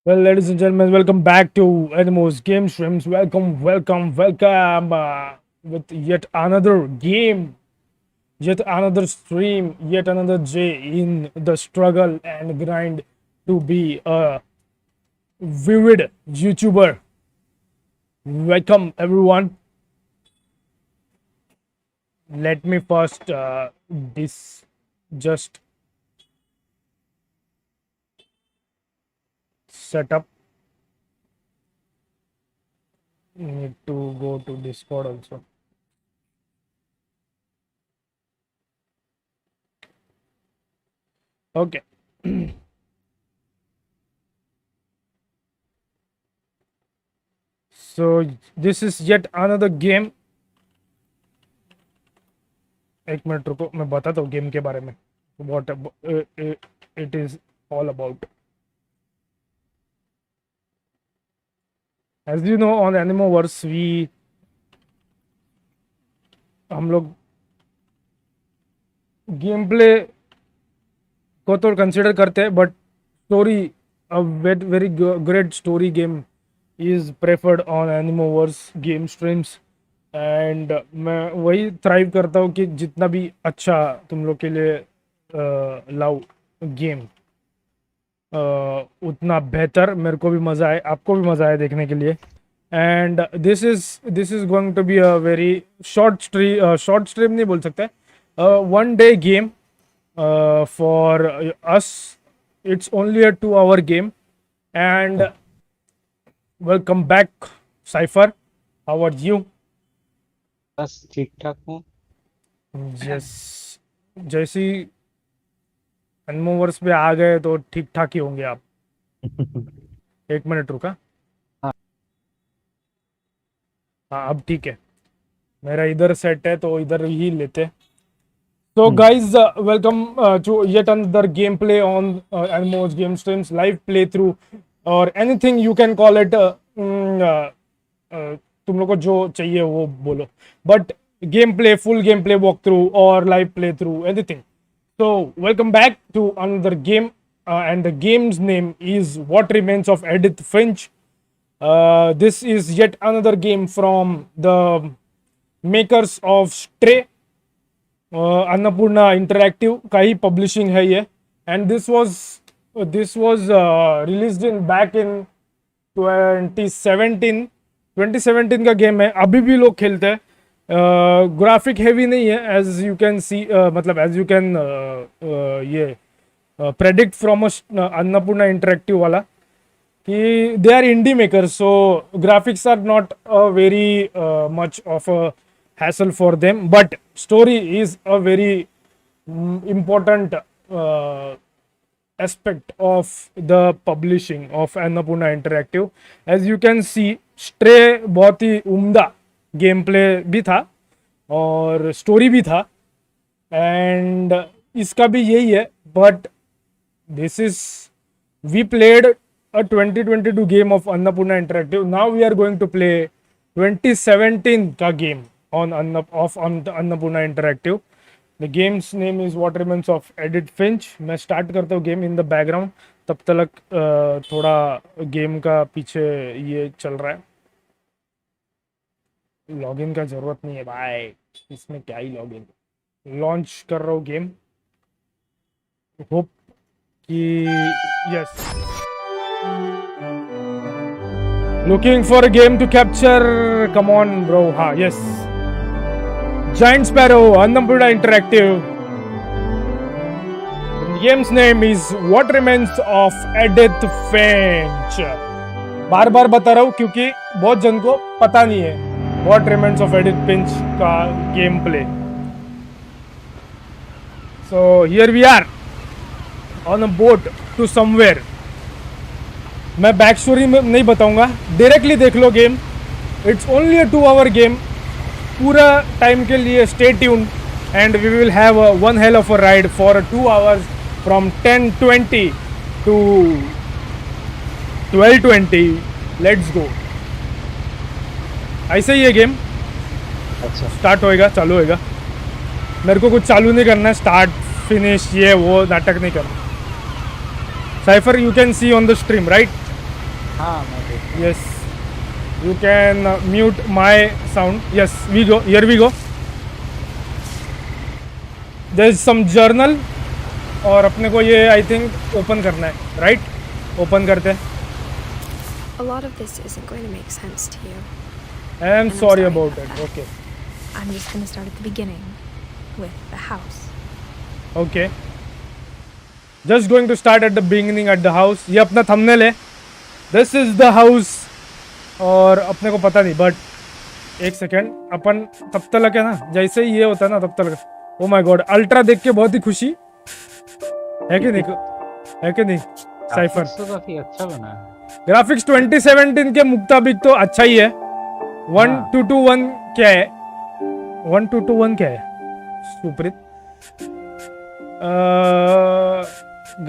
Well, ladies and gentlemen, welcome back to Animo's Game Streams. Welcome with yet another game, yet another stream, yet another day in the struggle and grind to be a vivid YouTuber. Welcome, everyone. Let me first this just set up. Need to go to Discord also. Okay. So this is yet another game. एक minute रुको, मैं बताता हूँ game के बारे में. What it is all about. As you know, on AnimoVerse हम लोग गेम प्ले को तो कंसिडर करते हैं, but story a very great story game is preferred on Animoverse game streams. And मैं वही थ्राइव करता हूँ कि जितना भी अच्छा तुम लोग के लिए लाओ गेम, उतना बेहतर. मेरे को भी मज़ा आए, आपको भी मज़ा आए देखने के लिए. And this is going to be a very short stream नहीं बोल सकते, one day game for us. It's only a 2-hour game. And welcome back, Cypher. How are you? बस ठीक ठाक हूँ. Yes. जैसी एनिमोवर्स पे आ गए तो ठीक ठाक ही होंगे आप. एक मिनट रुका. हाँ, अब ठीक है. मेरा इधर सेट है तो इधर ही लेते. So guys, welcome to yet another gameplay on Animo's game streams, live playthrough or anything you can call it. तुम लोग को जो चाहिए वो बोलो, but gameplay, full gameplay walkthrough or live playthrough, anything. So welcome back to another game, and the game's name is What Remains of Edith Finch. This is yet another game from the makers of Stray. Annapurna interactive का ही publishing है ये. And this was released in back in 2017 का game है. अभी भी लोग खेलते हैं. ग्राफिक हेवी नहीं है, एज यू कैन सी, मतलब एज यू कैन ये प्रेडिक्ट फ्रॉम अन्नपूर्णा इंटरैक्टिव वाला कि they are indie makers, so graphics are not very much of a hassle for them, but story is a very important aspect of the publishing of Annapurna Interactive. As you can see, Stray बहुत ही उम्दा game play भी था और story भी था, and इसका भी यही है. But this is we played a 2022 game of Annapurna Interactive. Now we are going to play 2017 का game on Annapurna Interactive. The game's name is What Remains of Edith Finch. मैं start करता हूँ game in the background, तब तक थोड़ा game का पीछे ये चल रहा है. लॉगिन का जरूरत नहीं है भाई, इसमें क्या ही लॉगिन. लॉन्च कर रहा हूँ गेम. होप कि yes. Looking for a game to capture. Come on, bro. हाँ, yes. Giant Sparrow, Annapurna Interactive. The game's name is What Remains of Edith Finch. बार बार बता रहा हूँ क्योंकि बहुत जन को पता नहीं है What Remains of Edith Finch का game play. So here we are on a boat to somewhere. मैं बैक स्टोरी में नहीं बताऊंगा, डायरेक्टली देख लो game. It's only a 2-hour game. पूरा टाइम के लिए stay tune, and we will have one hell of a ride for 2 hours from 10:20 to 12:20. Let's go. ऐसे ही ये गेम अच्छा स्टार्ट होएगा, चालू होएगा. मेरे को कुछ चालू नहीं करना है, स्टार्ट फिनिश ये वो नाटक नहीं करना. Cipher, you can C on the stream, right? हाँ मैं देख Yes, you can mute my sound. Yes, we go. Here we go. There is some journal और अपने को ये I think open करना है, right? Open करते हैं. A lot of this isn't going to make sense to you. I am I'm sorry sorry about about it. that. Okay. I'm just going to start at the beginning with the house. Okay. Just going to start at the beginning at the house. ये अपना thumbnail है. This is the house. और अपने को पता नहीं but एक second अपन तब तक है ना जैसे ही ये होता है ना तब तक ओ माय गॉड अल्ट्रा देख के बहुत ही खुशी है कि नहीं साइफर तो काफी अच्छा बना है। ग्राफिक्स 2017 के मुताबिक तो अच्छा ही है 1221 क्या है 1221 क्या है सुप्रीत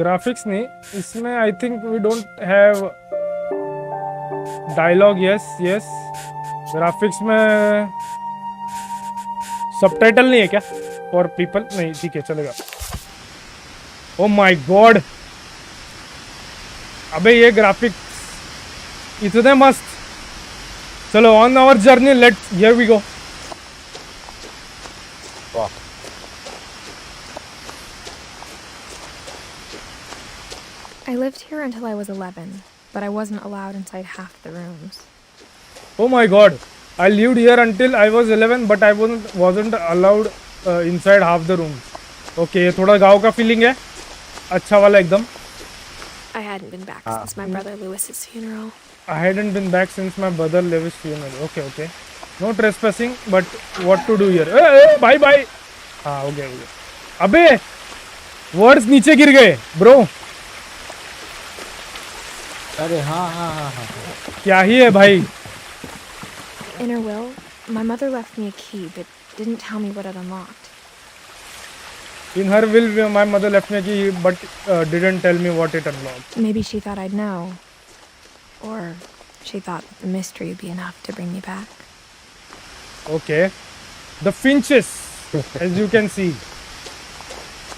ग्राफिक्स नहीं इसमें I think we don't have dialogue yes graphics में सबटाइटल नहीं है क्या फॉर पीपल नहीं ठीक है चलेगा ओ माय गॉड अबे ये ग्राफिक्स इतने मस्त चलो on our journey let here we go I lived here until I was 11, but I wasn't allowed inside half the rooms. Oh my god, I lived here until I was 11 but I wasn't allowed inside half the rooms. Okay, ये थोड़ा गांव का feeling है अच्छा वाला एकदम I hadn't been back since my brother Lewis's funeral. I hadn't been back since my brother Lewis's funeral. Okay. No trespassing, but what to do here? Bye. हाँ हो गया अबे वर्ड्स नीचे गिर गए ब्रो अरे हाँ क्या ही है भाई In her will, my mother left me a key but didn't tell me what it unlocked. In her will my mother left me a key but didn't tell me what it unlocked. Maybe she thought I'd know. Or she thought that the mystery would be enough to bring me back. Okay. The finches, as you can see.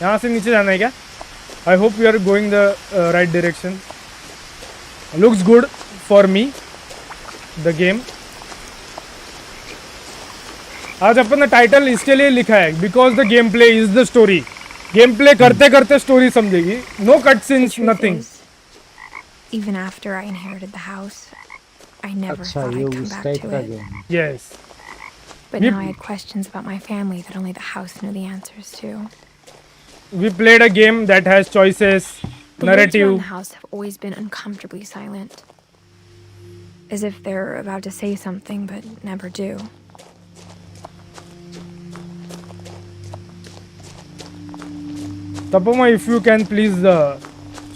यहाँ से नीचे जाना है क्या? I hope we are going the right direction. Looks good for me. The game. आज अपन ने title इसके लिए लिखा है because the game play is the story game play करते करते स्टोरी समझेगी no cut scenes nothing Even after I inherited the house, I never अच्छा thought ये I'd come उस back टाइप to का it. गेम है। Yes But Yep. now I had questions about my family that only the house knew the answers to. We played a game that has choices The words around narrative the house have always been uncomfortably silent. As if they're about to say something but never do. Tapoma, if you can please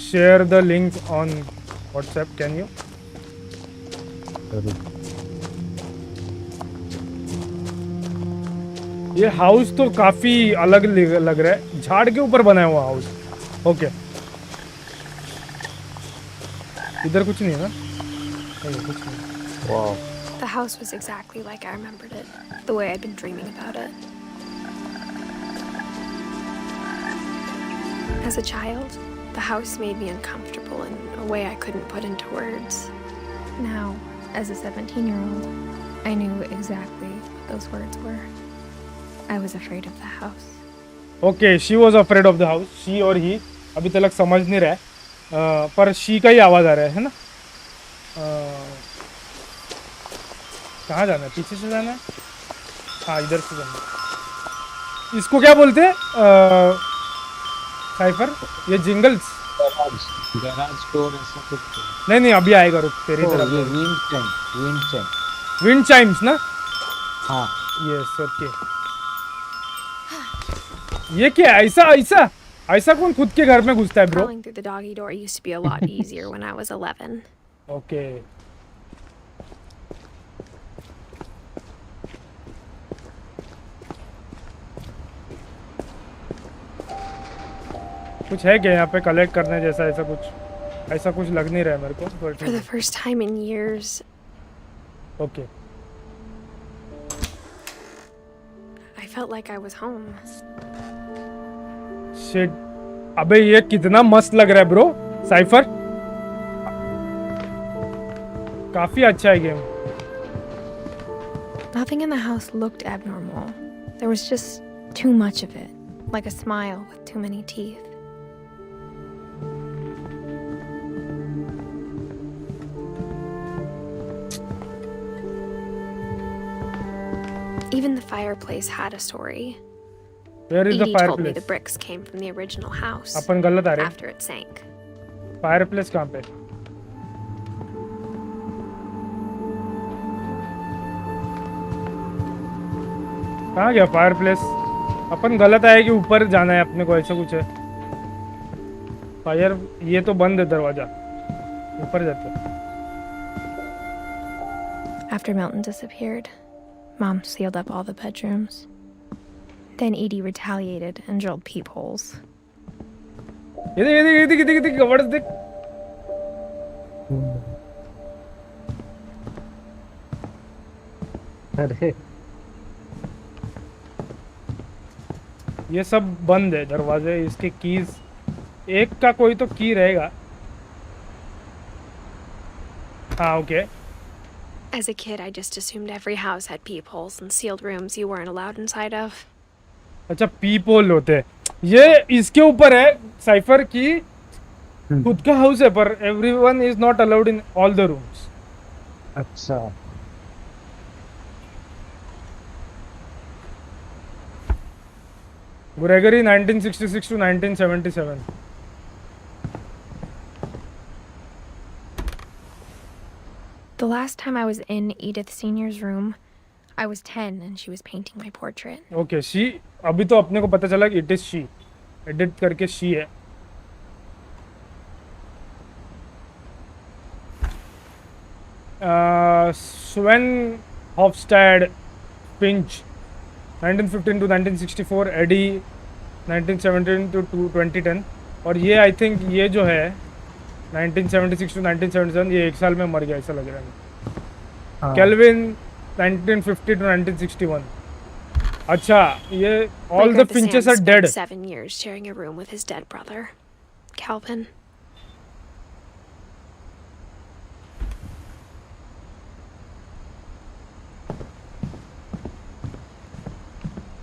share the link on WhatsApp, can you? ये house तो काफी अलग लग रहा है झाड़ के ऊपर बनाया हुआ हाउस ओके इधर कुछ नहीं है ना नहीं कुछ नहीं wow The house was exactly like I remembered it, the way I'd been dreaming about it. As a child, the house made me uncomfortable in a way I couldn't put into words. Now, as a 17-year-old, I knew exactly what those words were. I was afraid of the house. Okay she was afraid of the house she और ही अभी तक समझ नहीं रहा है पर she का ही आवाज आ रहा है ना कहाँ जाना है पीछे से जाना है हाँ इधर से जाना है इसको क्या बोलते हैं साइफर ये जिंगल्स गैराज डोर ऐसा कुछ नहीं अभी आएगा रुक तेरी तरफ ये विंड चाइम विंड चाइम्स ना हाँ यस ओके ये क्या है ऐसा कौन खुद के घर में घुसता है bro Crawling through the doggy door used to be a lot easier when I was 11. Okay कुछ है क्या यहाँ पे कलेक्ट करने जैसा ऐसा कुछ लग नहीं रहा है मेरे को For the first time in years, okay I felt like I was home. Shit अबे ये कितना मस्त लग रहा है ब्रो साइफर काफी अच्छा है game. Nothing in the house looked abnormal. There was just too much of it, like a smile with too many teeth. Even the fireplace had a story. Where is the Edie told me fireplace? the bricks came from the original house अपन गलत आ रहे हैं. after it sank. Fireplace कहाँ पे? कहाँ गया fireplace? अपन गलत आए कि ऊपर जाना है अपने को, ऐसा कुछ है. फायर ये तो बंद है दरवाजा, ऊपर जाते हैं. After Milton disappeared, Mom sealed up all the bedrooms. Then Edie retaliated and drilled peepholes. ये देख कवर्स देख. अरे ये सब बंद है दरवाजे. इसके कीज, एक का कोई तो की रहेगा. हाँ okay. As a kid, I just assumed every house had peepholes and sealed rooms you weren't allowed inside of. अच्छा पीप होल होते हैं. ये इसके ऊपर है साइफर की खुद का हाउस है, पर everyone is not allowed in all the rooms. अच्छा Gregory 1966 to 1977. The last time I was in Edith Senior's room, I was 10 and she was painting my portrait. Okay she. अभी तो अपने को पता चला कि इट इज शी. एडिट करके she है. Sven Hofstad Finch 1915 to 1964. Edie 1917 to 2010. और ये आई थिंक ये जो है 1976 to 1977, ये एक साल में मर गया ऐसा लग रहा है. Kelvin 1950 to 1961. अच्छा ये all the Finches are dead. 7 years sharing a room with his dead brother, Calvin.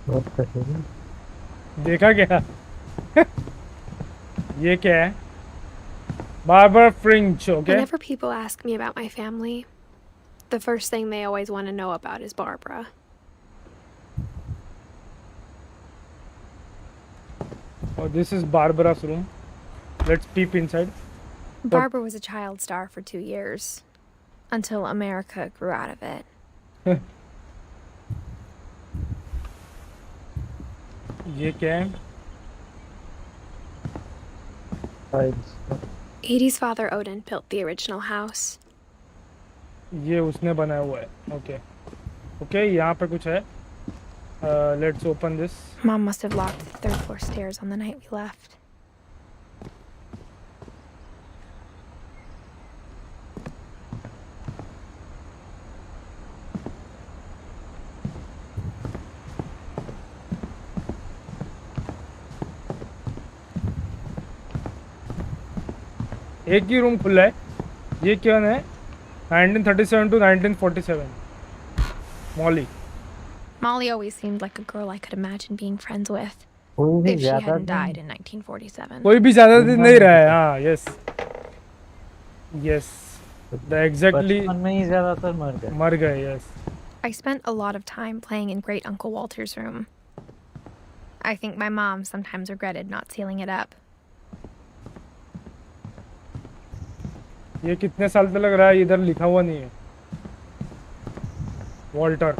बहुत कठिन. देखा क्या? ये क्या है? Barbara Fringe, okay? Whenever people ask me about my family, the first thing they always want to know about is Barbara. Oh, this is Barbara's room. Let's peep inside. Barbara was a child star for 2 years, until America grew out of it. ये क्या है? Files. Edie's father Odin built the original house. ये उसने बनाया हुआ है. Okay okay यहाँ पे कुछ है. Let's open this. Mom must have locked the 3rd floor stairs on the night we left. एक ही रूम खुला है. ये क्या है? 1937 to 1947. Molly. Molly always seemed like a girl I could imagine being friends with कोई भी if she ज्यादा hadn't दिन died in 1947. कोई भी ज्यादा दिन नहीं रहा है. हाँ यस यस द एग्जैक्टली बचपन में ही ज्यादातर मर गए. मर गए. Yes I spent a lot of time playing in Great Uncle Walter's room. I think my mom sometimes regretted not sealing it up. ये कितने साल से लग रहा है? इधर लिखा हुआ नहीं है. Walter.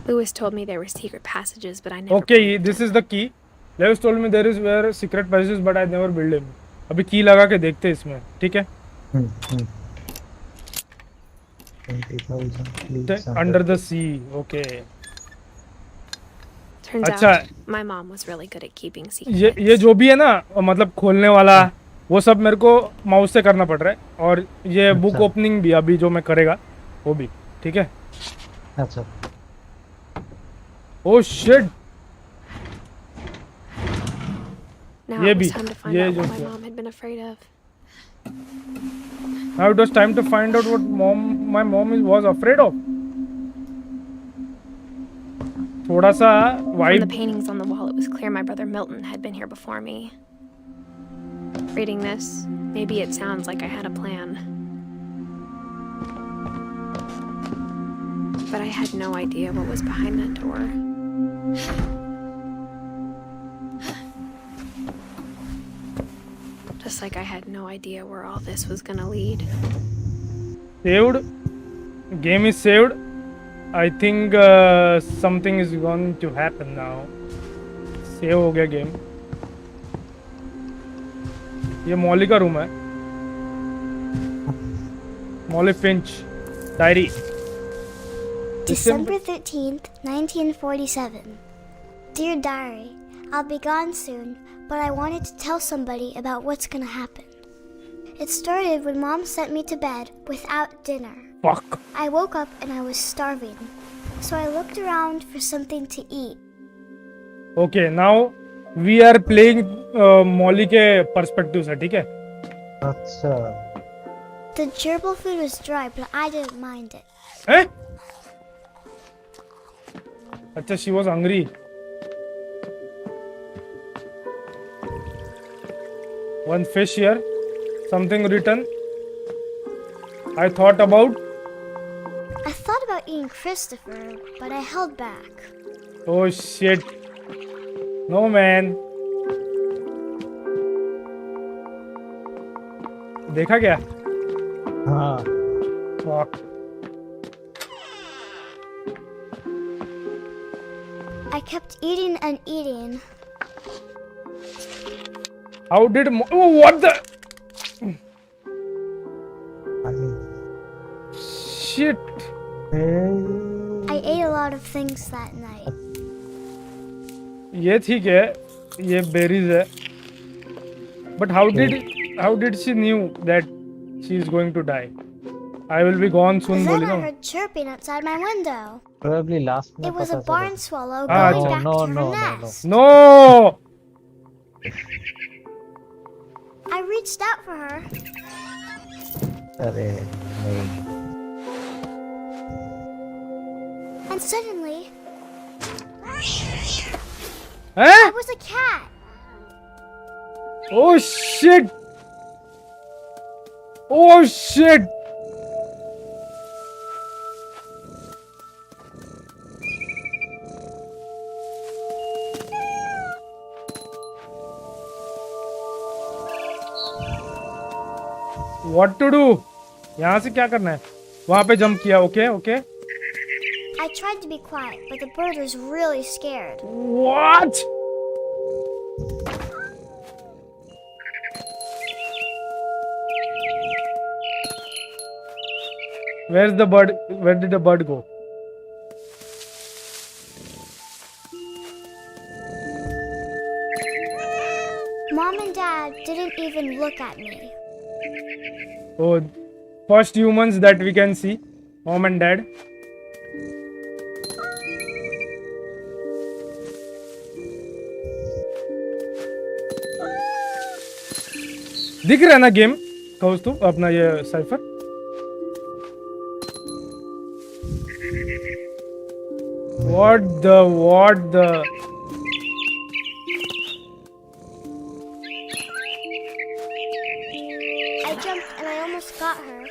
Lewis told me there were secret passages, but I never. Okay, believed this him. is the key. Lewis told me there is where secret passages, but I never built him. अभी की लगा के देखते हैं इसमें. ठीक है. 20,000 Under the sea. Okay. Turns अच्छा. out my mom was really good at keeping secrets. ये जो भी है ना, मतलब खोलने वाला वो सब मेरे को माउस से करना पड़ रहा है. और ये बुक ओपनिंग भी अभी जो मैं करेगा वो भी. ठीक है. अच्छा ओह शिट. Now ये it भी was time to find ये out जो what my mom had been afraid of. Now it was time to find out what my mom was afraid of. थोड़ा सा From the vibe. paintings on the wall, it was clear my brother Milton had been here before me. Reading this, maybe it sounds like I had a plan. But I had no idea what was behind that door. Just like I had no idea where all this was gonna lead. Saved. Game is saved. I think something is going to happen now. Save हो गया game. ये Molly का room है. Molly Finch diary. December 13th, 1947. Dear Diary, I'll be gone soon, but I wanted to tell somebody about what's gonna happen. It started when Mom sent me to bed without dinner. Fuck. I woke up and I was starving, so I looked around for something to eat. Okay, now we are playing Molly के perspective से, ठीक है? अच्छा The gerbil food was dry, but I didn't mind it. Eh? अच्छा, she was hungry. One fish here. Something written. I thought about. I thought about eating Christopher, but I held back. Oh shit. No man. देखा क्या? हाँ Fuck. I kept eating and eating. How did oh what the I mean, shit? I ate a lot of things that night. ये ठीक है, ये berries है. But how did she knew that she is going to die? I will be gone soon. Then बोली I ना. heard chirping outside my window. probably last में It was a पता barn चला। swallow Ah, going no, back no, to her no, no, no. nest. No. I reached out for her. अरे नहीं And suddenly, Eh? I was a cat. Oh shit. Oh shit. What to do? यहाँ से क्या करना है? वहाँ पे jump किया. Okay, okay. I tried to be quiet, but the bird was really scared. What? Where's the bird? Where did the bird go? Mom and Dad didn't even look at me. Oh, first humans that we can see. Mom and dad. दिख रहा है ना game कौस्तु अपना ये cipher what the I jumped and I almost got her.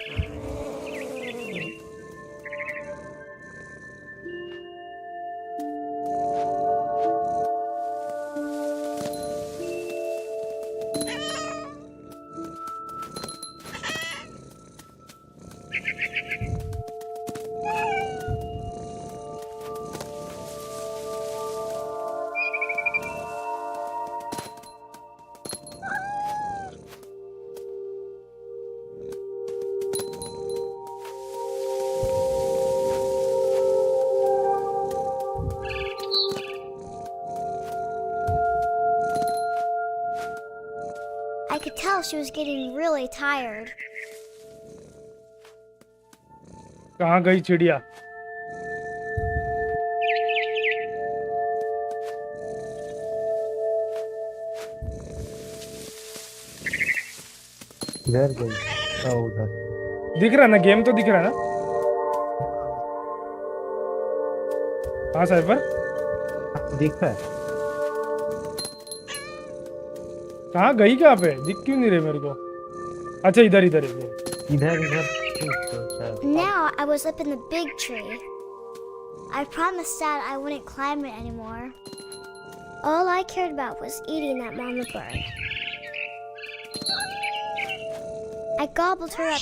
I could tell she was getting really tired. कहाँ गई चिड़िया इधर गई उधर दिख रहा है ना, गेम तो दिख रहा है ना। हाँ साइफर, दिख रहा है। कहाँ गई, कहाँ पे दिख क्यों नहीं रहे मेरे को? अच्छा इधर इधर है। इधर इधर। Now I was up in the big tree. I promised Dad I wouldn't climb it anymore. All I cared about was eating that mama bird. I gobbled her up.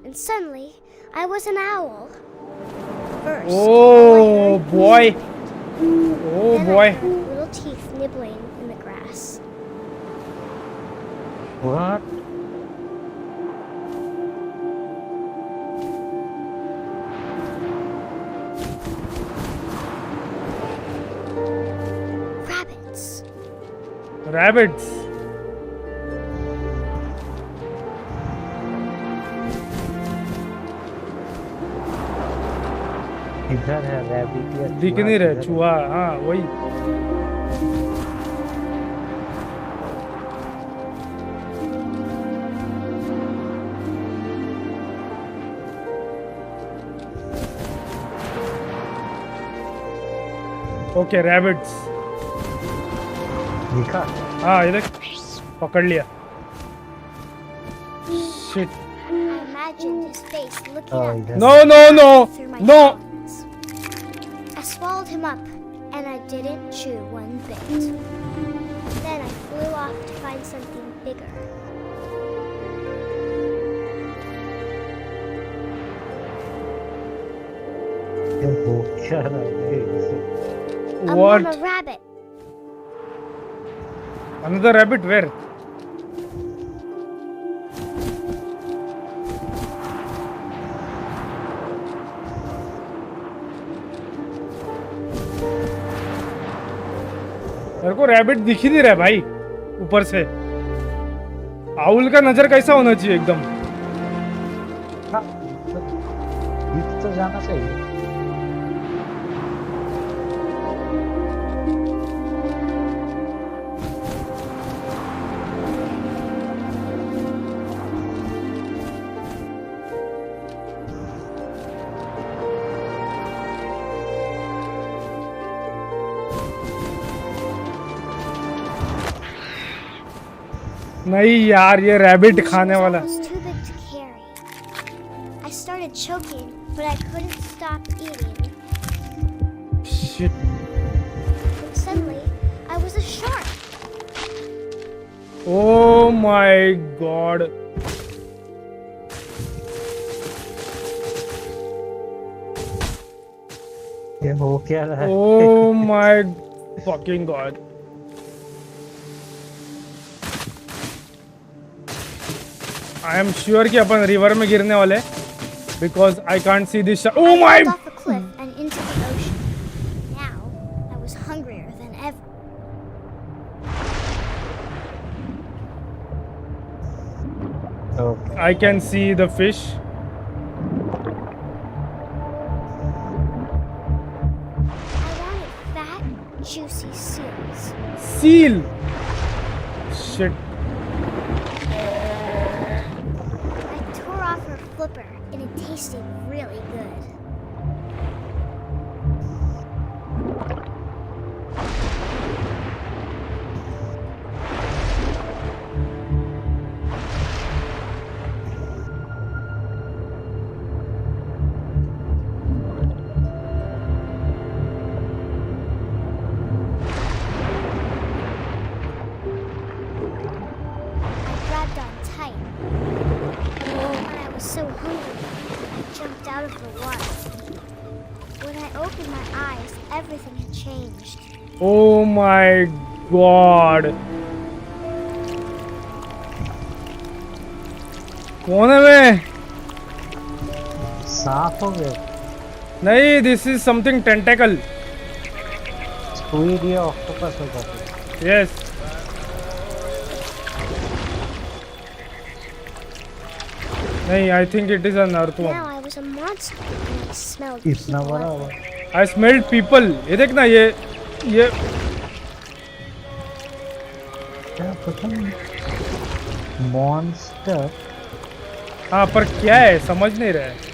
And suddenly, I was an owl. First, Oh boy. Oh then boy. I heard little teeth nibbling in the grass. What? Rabbits. Rabbits. इधर है rabbit या दिख नहीं रहे, चूहा, हाँ वही। Okay rabbits दिखा। हाँ ये देख, पकड़ लिया। Shit. I imagined his face looking Oh, up इधर। No no no through my no. talons. I swallowed him up, and I didn't chew one bit. Then I flew off to find something bigger. ये हो क्या रहा है इसे? A What? mama rabbit. Another rabbit? Where? मेरे को rabbit दिख ही नहीं रहा है भाई ऊपर से। आउल का नजर कैसा होना चाहिए एकदम? हाँ, दिख तो जाना चाहिए। नहीं यार, ये रैबिट She खाने was वाला। almost too big to carry. I started choking, but I couldn't stop eating. Shit. And suddenly, I was a shark. Oh my god. ये हो क्या रहा है? Oh my fucking god. I am sure कि अपन river में गिरने वाले, because I can't see this. Oh I my! jumped off a cliff and into the ocean. Now, I was hungrier than ever. Okay. I can see the fish. I wanted fat, juicy seals. Seal. Shit. I tore off her flipper, and it tasted really good. I grabbed on tight. And I was so hungry, I jumped out of the water. When I opened my eyes, everything had changed. Oh my god. कौन है मैं? सांप हो गए। नहीं, this is something tentacle. Squid या octopus होगा कुछ। Yes. नहीं, I think it is an earthworm. Now I was a monster, and I smelled इतना people बड़ा everywhere. हुआ। I smelled people. ये देख ना, ये क्या पता नहीं। मॉन्स्टर हाँ पर क्या है समझ नहीं रहे.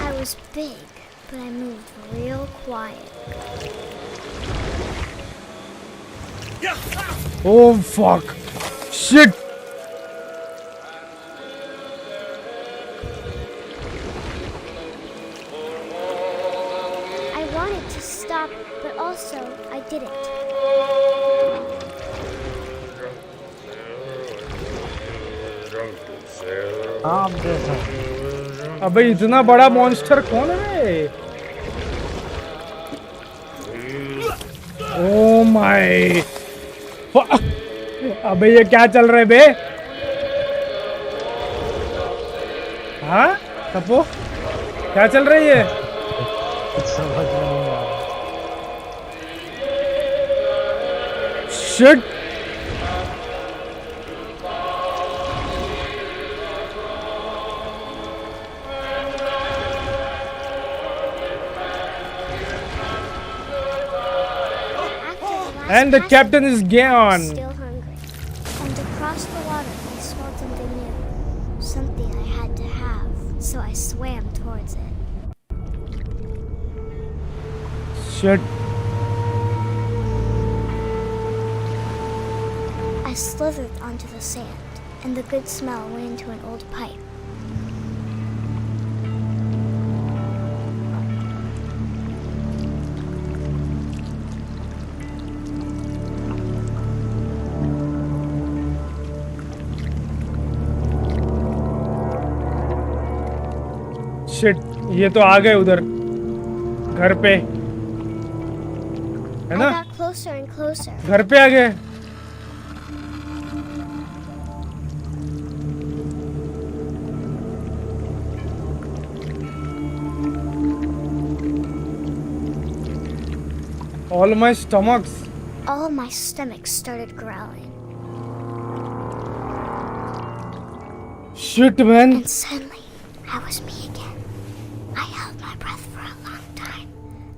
I was big, but I moved real quiet. Oh fuck. Shit. I wanted to stop, but also I didn't. आप जैसा अबे इतना बड़ा मॉन्स्टर कौन है? Oh my. अबे ये क्या चल रहा है बे? हाँ तपो क्या चल रही है? कुछ समझ में नहीं आ रहा. Shit. And the captain is gone. Still hungry. And across the water, I smelled something new. Something I had to have, so I swam towards it. Shit. I slithered onto the sand, and the good smell went into an old pipe. Shit ये तो आ गए उधर घर पे है I ना. got closer and closer. घर पे आ गए. All my stomachs. All my stomach started growling, Shit man. and suddenly I was me again. I held my breath for a long time,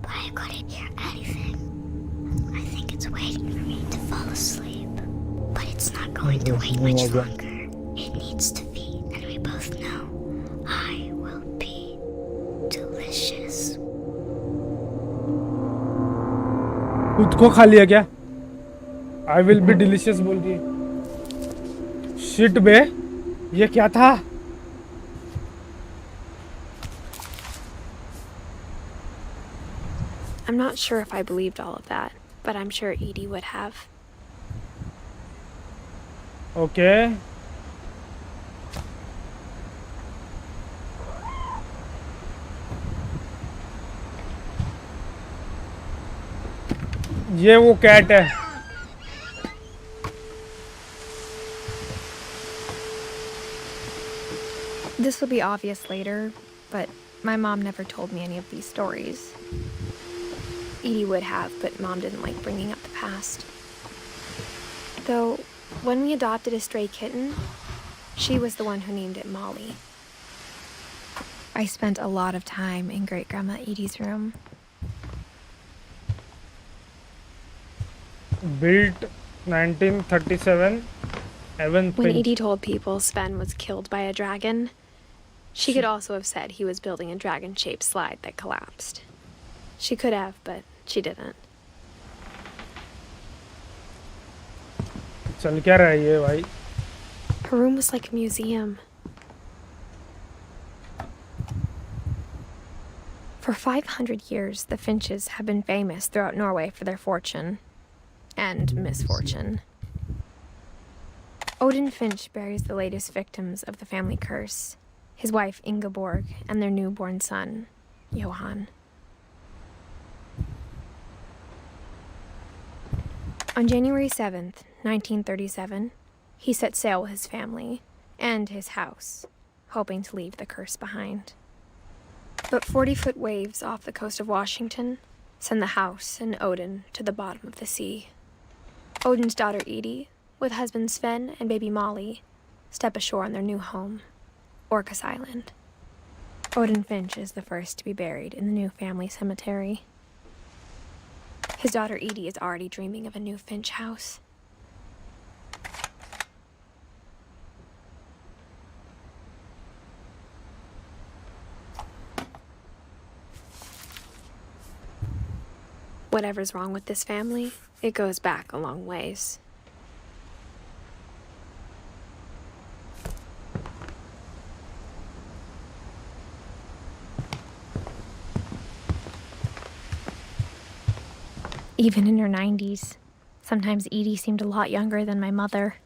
but I couldn't hear anything. I think it's waiting for me to fall asleep, but it's not going to wait much longer. It needs to feed, and we both know I will be delicious. खुद को खा लिया क्या? I will be delicious बोल रही है. Shit बे ये क्या था? I'm not sure if I believed all of that, but I'm sure Edie would have. Okay. ये वो कैट है. This will be obvious later, but my mom never told me any of these stories. Edie would have, but Mom didn't like bringing up the past. Though, when we adopted a stray kitten, she was the one who named it Molly. I spent a lot of time in Great-Grandma Edie's room. Built 1937. Evan When Finch. Edie told people Sven was killed by a dragon, she could also have said he was building a dragon-shaped slide that collapsed. She could have, but she didn't. चल क्या रहा है ये भाई? Her room was like a museum. For 500 years, the Finches have been famous throughout Norway for their fortune and misfortune. Odin Finch buries the latest victims of the family curse, his wife Ingeborg and their newborn son, Johan. On January 7th, 1937, he set sail with his family and his house, hoping to leave the curse behind. But 40-foot waves off the coast of Washington send the house and Odin to the bottom of the sea. Odin's daughter Edie, with husband Sven and baby Molly, step ashore on their new home, Orcas Island. Odin Finch is the first to be buried in the new family cemetery. His daughter Edie is already dreaming of a new Finch house. Whatever's wrong with this family, it goes back a long ways. Even in her 90s, sometimes Edie seemed a lot younger than my mother.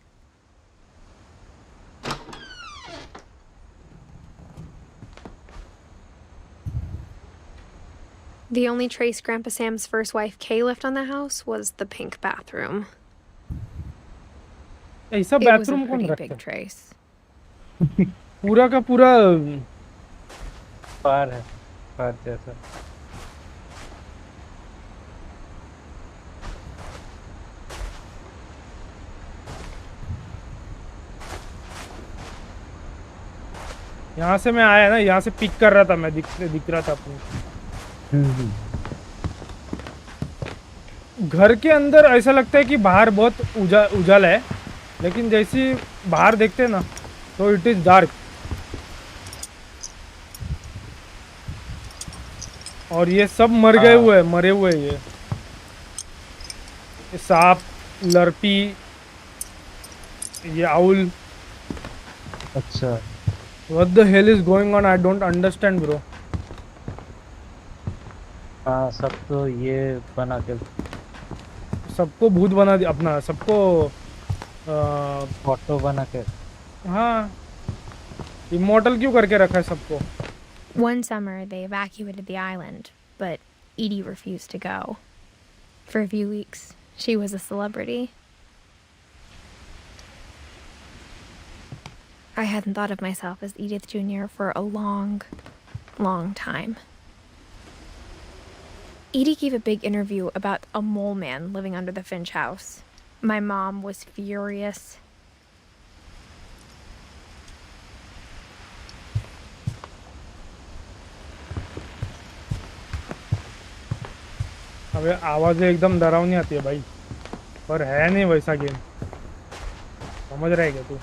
The only trace Grandpa Sam's first wife Kay left on the house was the pink bathroom. ऐसा It was a bathroom कौन pretty रखता big है? trace. पूरा का पूरा पार है, पार जैसा। यहाँ से मैं आया ना, यहाँ से पिक कर रहा था मैं, दिख रहा था अपने घर के अंदर। ऐसा लगता है कि बाहर बहुत उजाला है, लेकिन जैसे बाहर देखते हैं ना तो इट इज डार्क। और ये सब मर गए हुए हैं, मरे हुए हैं ये सांप, लर्पी, ये आउल। अच्छा, What the hell is going on? I don't understand, bro. हाँ सब तो ये बना के सबको भूत बना दिया अपना, सबको फोटो बना के। हाँ, इमोर्टल क्यों करके रखा है सबको? One summer, they evacuated the island, but Edie refused to go. For a few weeks, she was a celebrity. I hadn't thought of myself as Edith Jr. for a long, long time. Edie gave a big interview about a mole man living under the Finch house. My mom was furious. अबे आवाजें एकदम डरावनी आती है भाई, पर है नहीं वैसा गेम, समझ रहा है क्या तू?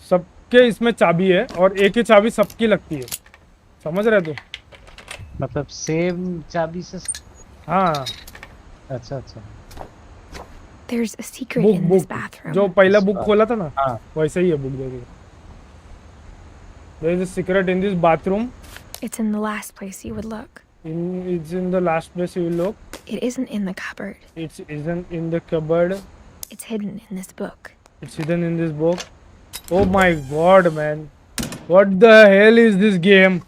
सबके इसमें चाबी है और एक ही चाबी सबकी लगती है, समझ रहे तू? मतलब सेम चाबी से। हाँ, अच्छा अच्छा। There's a secret book in this book bathroom. जो पहला बुक खोला था ना, हाँ। वैसे ही है बुक। देखिए, there is a secret in this bathroom. It's in the last place you would look. It's in the last place you will look. It isn't in the cupboard. It isn't in the cupboard. It's hidden in this book. It's hidden in this book. Oh my god, man. What the hell is this game?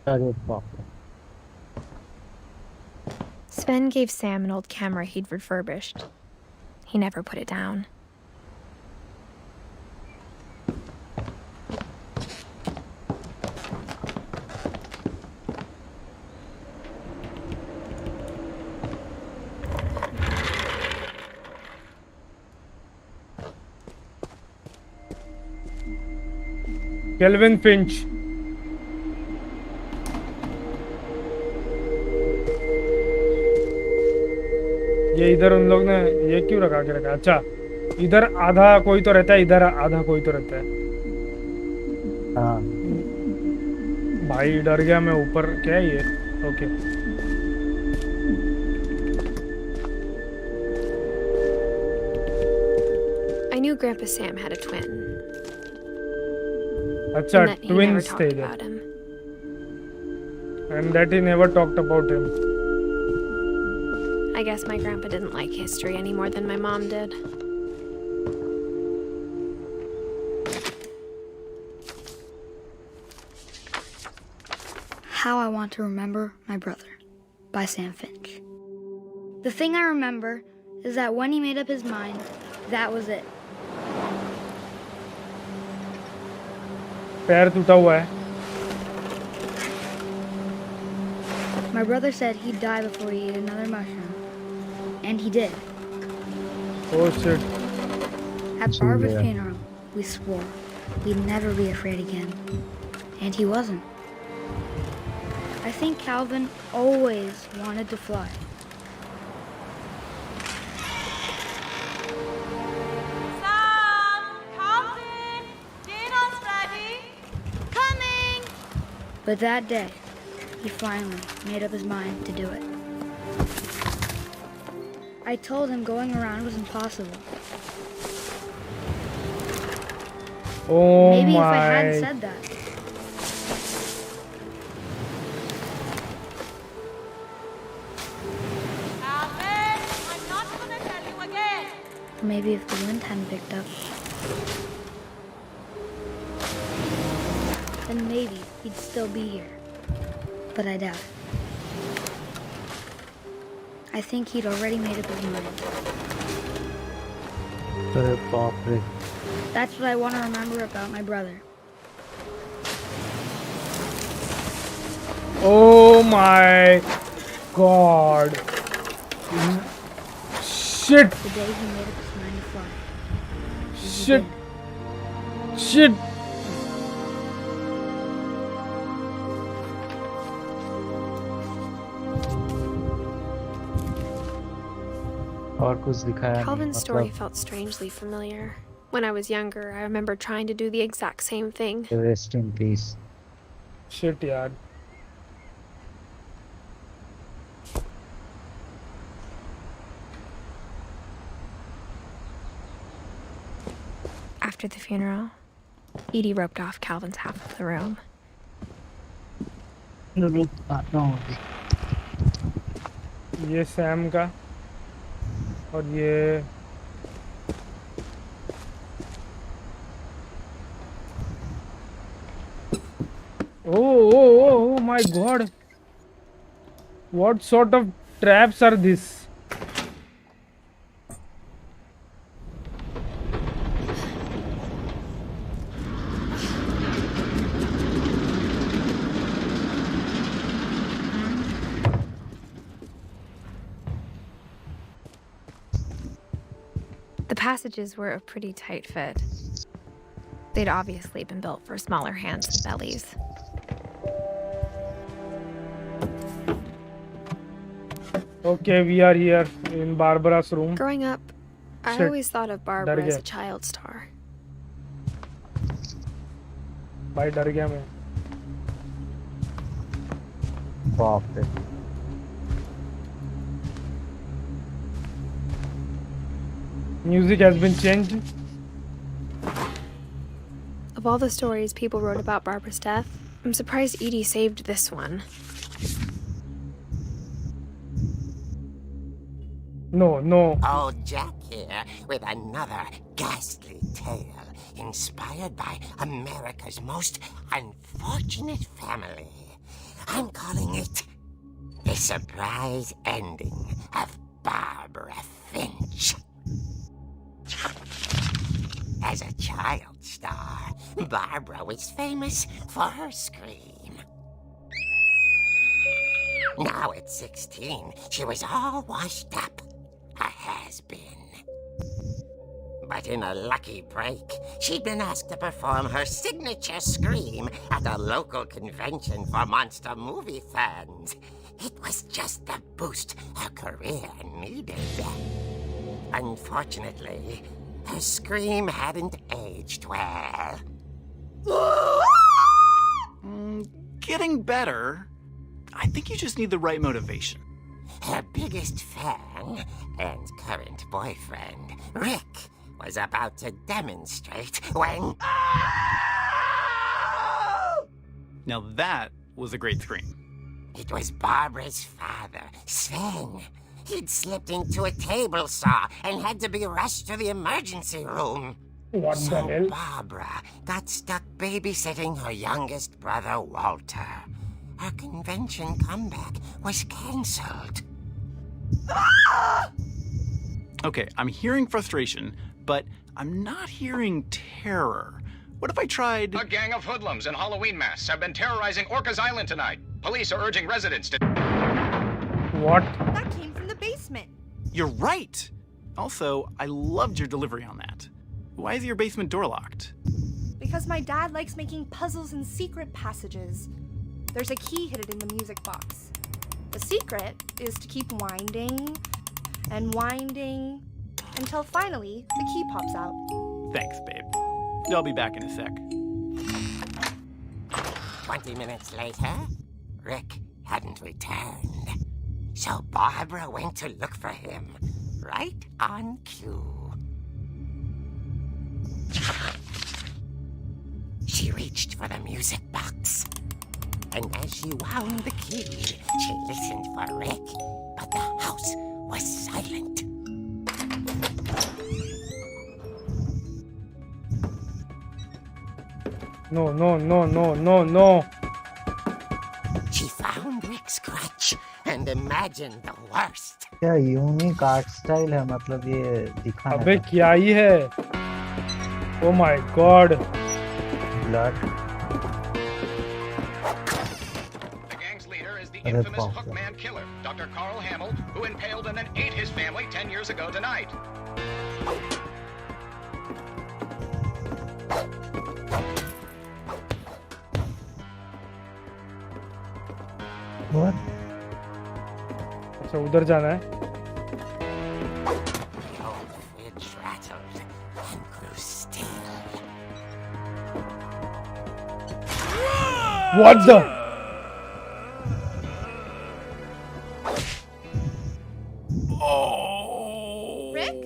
अरे बाप रे। Sven gave Sam an old camera he'd refurbished. He never put it down. Kelvin Finch. ये इधर उन लोग ने ये क्यों रखा के रखा? अच्छा, इधर आधा कोई तो रहता है, इधर आधा कोई तो रहता है। हाँ भाई डर गया मैं, ऊपर क्या है ये? Okay, I knew Grandpa Sam had a twin. अच्छा, And that he never twins talked थे इधर, about him. and that he never talked about him. I guess my grandpa didn't like history any more than my mom did. How I Want to Remember My Brother by Sam Finch. The thing I remember is that when he made up his mind, that was it. पैर टूटा हुआ है। My brother said he'd die before he ate another mushroom. And he did. Oh shit. At Barbara's yeah. funeral, we swore we'd never be afraid again. And he wasn't. I think Calvin always wanted to fly. Sam! Calvin! Dinner's ready! Coming! But that day, he finally made up his mind to do it. I told him going around was impossible. Oh Maybe my. if I hadn't said that. Calvin! I'm not gonna tell you again! Or maybe if the wind hadn't picked up. Then maybe he'd still be here. But I doubt it. I think he'd already made up his mind. अरे बाप रे. That's what I want to remember about my brother. Oh my god. Shit. The day he made up his mind to fly. And he Shit. did. Shit. और कुछ दिखाया नहीं. Calvin's story मतलब felt strangely familiar. When I was younger, I remember trying to do the exact same thing. rest in peace. Shit यार. After the funeral, Edie roped off Calvin's half of the room. रुक आता हूँ. ये Sam का और ये oh my god, what sort of traps are this? The passages were a pretty tight fit. They'd obviously been built for smaller hands and bellies. Okay, we are here in Barbara's room. Growing up, I Shit. always thought of Barbara डर as गया. a child star. भाई डर गया मैं. बाप रे. Music has been changed. Of all the stories people wrote about Barbara's death, I'm surprised Edie saved this one. No. Old Jack here with another ghastly tale inspired by America's most unfortunate family. I'm calling it The Surprise Ending of Barbara Finch. As a child star, Barbara was famous for her scream. Now at 16, she was all washed up. A has-been. But in a lucky break, she'd been asked to perform her signature scream at a local convention for monster movie fans. It was just the boost her career needed. Unfortunately, her scream hadn't aged well. Getting better. I think you just need the right motivation. Her biggest fan and current boyfriend, Rick, was about to demonstrate when... Now that was a great scream. It was Barbara's father, Sven. He'd slipped into a table saw and had to be rushed to the emergency room. What the So hell? Barbara got stuck babysitting her youngest brother, Walter. Her convention comeback was cancelled. Okay, I'm hearing frustration, but I'm not hearing terror. What if I tried... A gang of hoodlums in Halloween masks have been terrorizing Orcas Island tonight. Police are urging residents to... What? That came from the basement. You're right! Also, I loved your delivery on that. Why is your basement door locked? Because my dad likes making puzzles and secret passages. There's a key hidden in the music box. The secret is to keep winding and winding until finally the key pops out. Thanks, babe. I'll be back in a sec. 20 minutes later, Rick hadn't returned. So Barbara went to look for him, right on cue. She reached for the music box. And as she wound the key, she listened for Rick, but the house was silent. No, no, no, no, no, no. She found Rick's crutch and imagined the worst. क्या unique art style है, मतलब ये दिखाना अबे क्या ही है? Oh my God. Blood The gang's leader is the अरे infamous बाप रे। Hookman killer, Dr. Carl Hamill, who impaled and then ate his family 10 years ago tonight. What अच्छा उधर जाना है. The old fridge rattled and grew still. What the? Rick?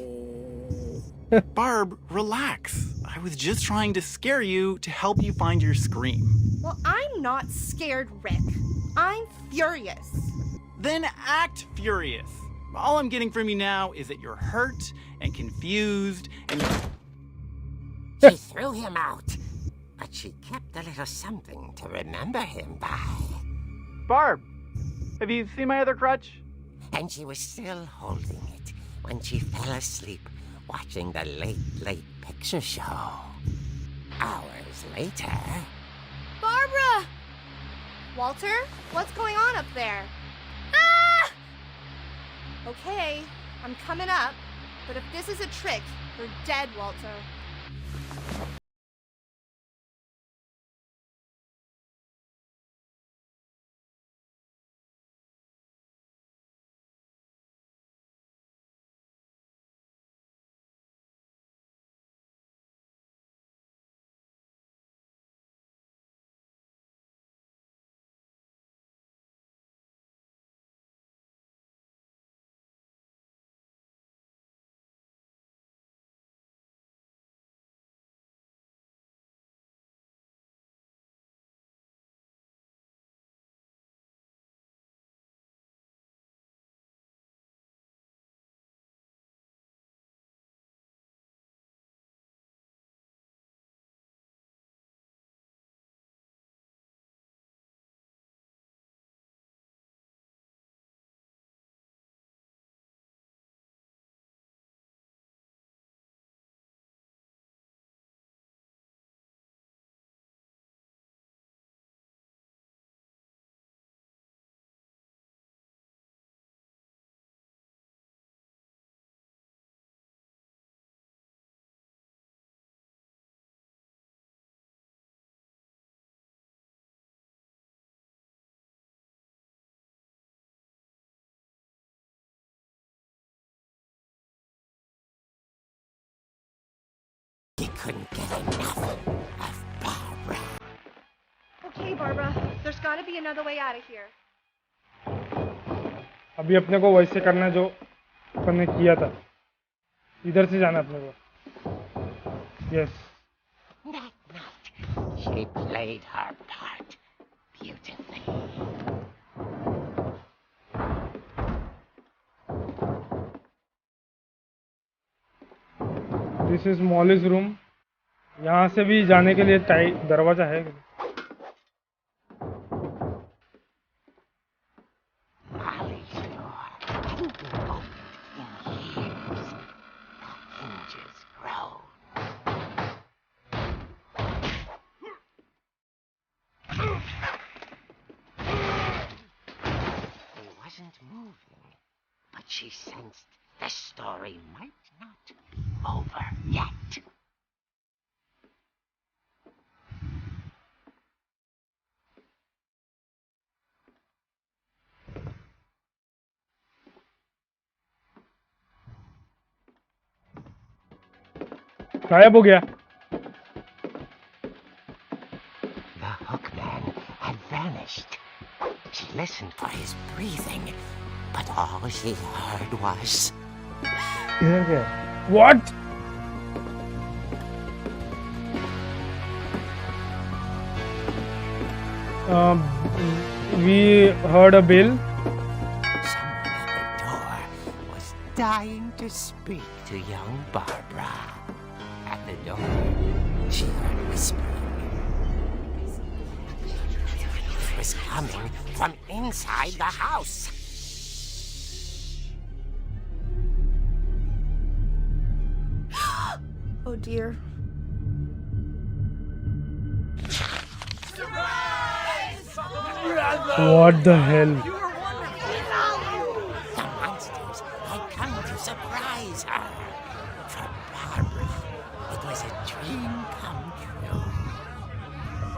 Barb, relax. I was just trying to scare you to help you find your scream. Well, I'm not scared, Rick. I'm furious. Then act furious. All I'm getting from you now is that you're hurt and confused and She threw him out, but she kept a little something to remember him by. Barb, have you seen my other crutch? And she was still holding it when she fell asleep watching the late picture show. Hours later... Barbara! Walter, what's going on up there? Ah! Okay, I'm coming up, but if this is a trick, you're dead, Walter. He couldn't get enough of Barbara. Okay, Barbara, there's gotta be another way out of here. अभी अपने को वैसे करना है जो अपन ने किया था. इधर से जाना है अपने को. Yes. That night, she played her part beautifully. This is Molly's room. यहाँ से भी जाने के लिए दरवाजा है. Molly's door hadn't been opened in years. The hinges groaned. He wasn't moving. she sensed the story might not be over yet. गायब हो गया. The hookman had vanished. She listened for his breathing, but all she heard was... किधर गया? What? We heard a bell. Someone at the door was dying to speak to young Barbara. At the door, she heard whispering. It was coming from inside the house. Oh dear. What the hell? The monsters had come to surprise her. For Barbara, it was a dream come true.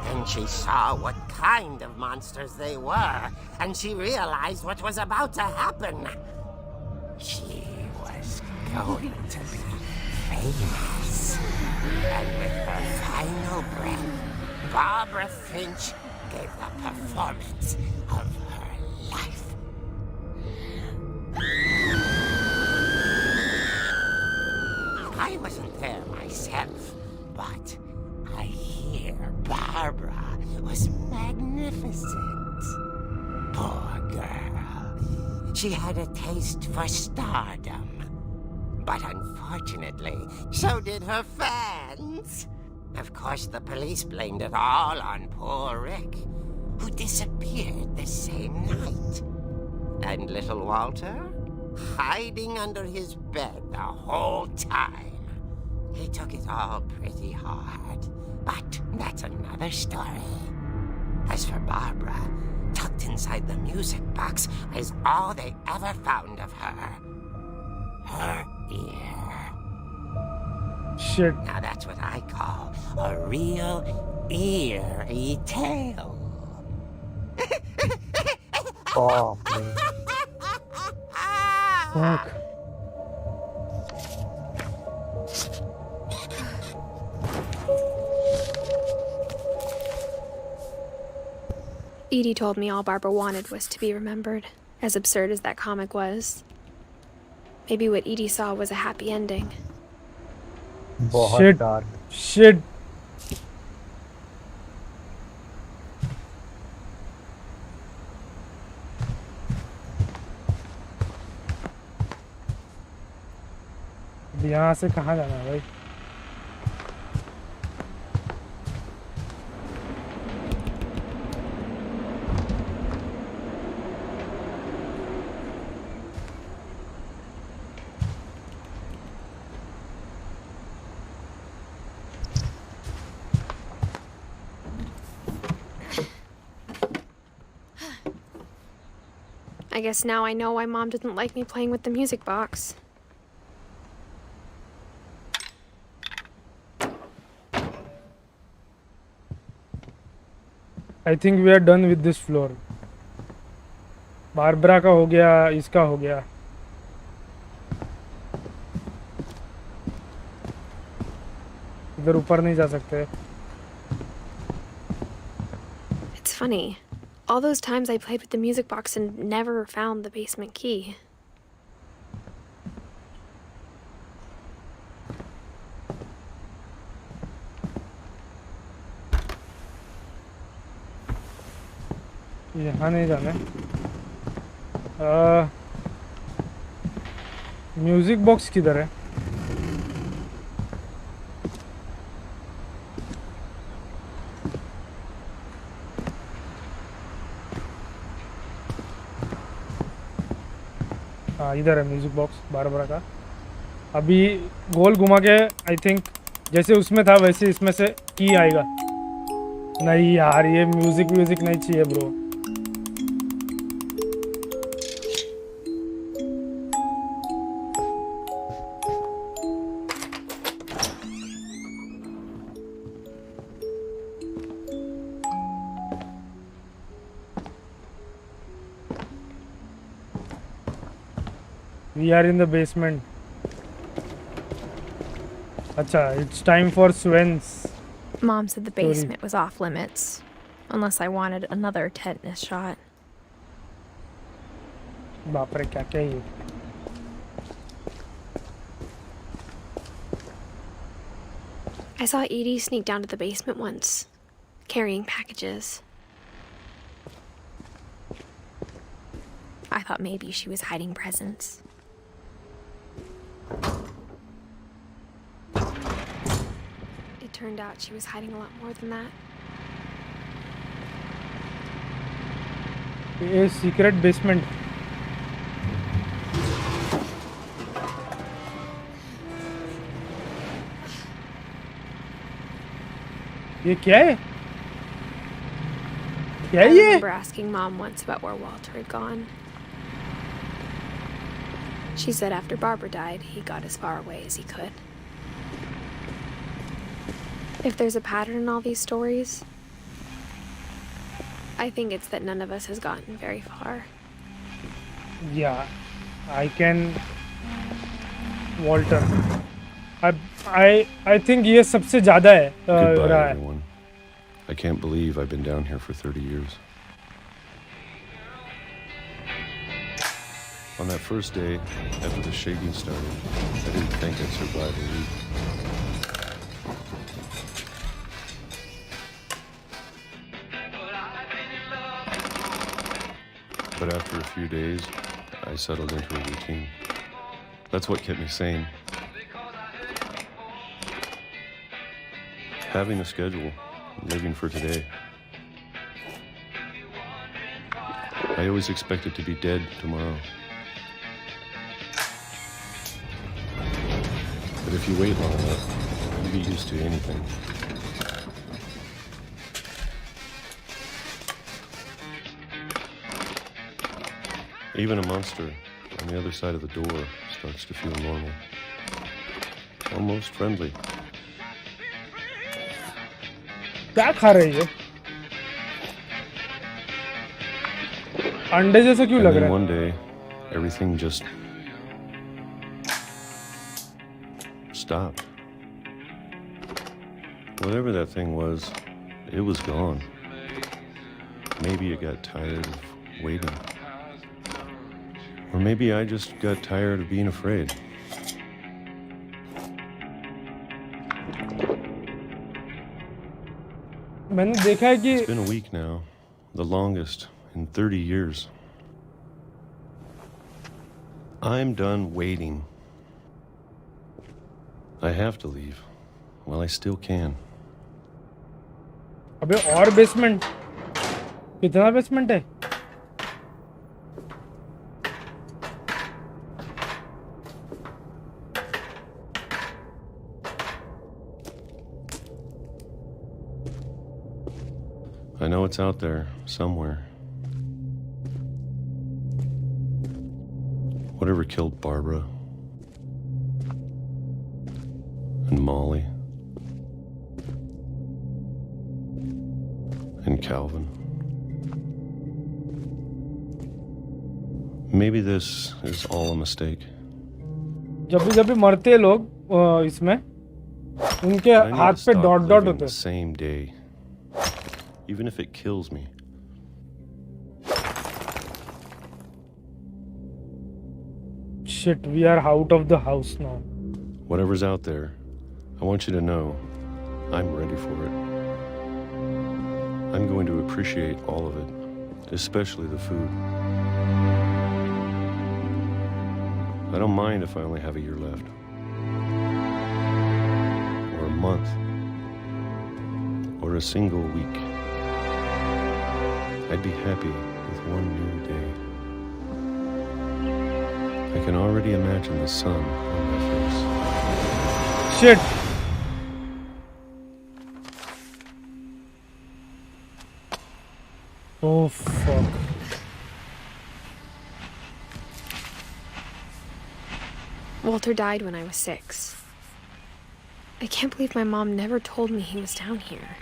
Then she saw what kind of monsters they were, and she realized what was about to happen. She was going to be famous. And with her final breath, Barbara Finch gave the performance of her life. I wasn't there myself, but I hear Barbara was magnificent. Poor girl. She had a taste for stardom. But unfortunately, so did her fans. Of course, the police blamed it all on poor Rick, who disappeared the same night. And little Walter, hiding under his bed the whole time. He took it all pretty hard, but that's another story. As for Barbara, tucked inside the music box is all they ever found of her. Her ear. Shit. Now that's what I call a real eerie tale. Oh, man. Fuck. Edie told me all Barbara wanted was to be remembered, as absurd as that comic was. Maybe what Edie saw was a happy ending. बहुत Shit. dark. Shit. यहाँ से कहाँ जाना है भाई? I guess now I know why Mom didn't like me playing with the music box. I think we are done with this floor. Barbara का हो गया, इसका हो गया. इधर ऊपर नहीं जा सकते. It's funny. All those times I played with the music box and never found the basement key. यहाँ नहीं जाना. म्यूजिक बॉक्स किधर है? हाँ, इधर है म्यूजिक बॉक्स बारबरा का. अभी गोल घुमा के आई थिंक जैसे उसमें था वैसे इसमें से की आएगा. नहीं यार, ये म्यूजिक नहीं चाहिए bro. We are in the basement. Acha, it's time for Sven's. Mom said the basement was off limits, unless I wanted another tetanus shot. बाप रे क्या क्या ये? I saw Edie sneak down to the basement once, carrying packages. I thought maybe she was hiding presents. It turned out she was hiding a lot more than that. A secret basement. ये क्या है? क्या I है ये? remember asking Mom once about where Walter had gone. She said after Barbara died, he got as far away as he could. If there's a pattern in all these stories, I think it's that none of us has gotten very far. Yeah, I can. Walter. I think ये सबसे ज़्यादा है. Goodbye, रहा है. everyone. I can't believe I've been down here for 30 years. On that first day, after the shaking started, I didn't think I'd survive a week. But after a few days, I settled into a routine. That's what kept me sane. Having a schedule, living for today. I always expected to be dead tomorrow. But if you wait long enough, you get used to anything. Even a monster on the other side of the door starts to feel normal. Almost friendly. क्या खा रही है? अंडे जैसा क्यों लग रहा है? One day, everything just stopped. Whatever that thing was, it was gone. Maybe it got tired of waiting. Or maybe I just got tired of being afraid. मैंने देखा है कि It's been a week now, the longest in 30 years. I'm done waiting. I have to leave while I still can. अबे और basement? कितना basement है? I know it's out there somewhere. Whatever killed Barbara and Molly and Calvin. Maybe this is all a mistake. जब भी मरते हैं लोग इसमें उनके I need to हाथ पे stop डॉट डॉट living होते the हैं. same day, even if it kills me. Shit, we are out of the house now. Whatever's out there, I want you to know I'm ready for it. I'm going to appreciate all of it, especially the food. I don't mind if I only have a year left, or a month, or a single week. I'd be happy with one new day. I can already imagine the sun on my face. Shit. Oh fuck. Walter died when I was 6. I can't believe my mom never told me he was down here.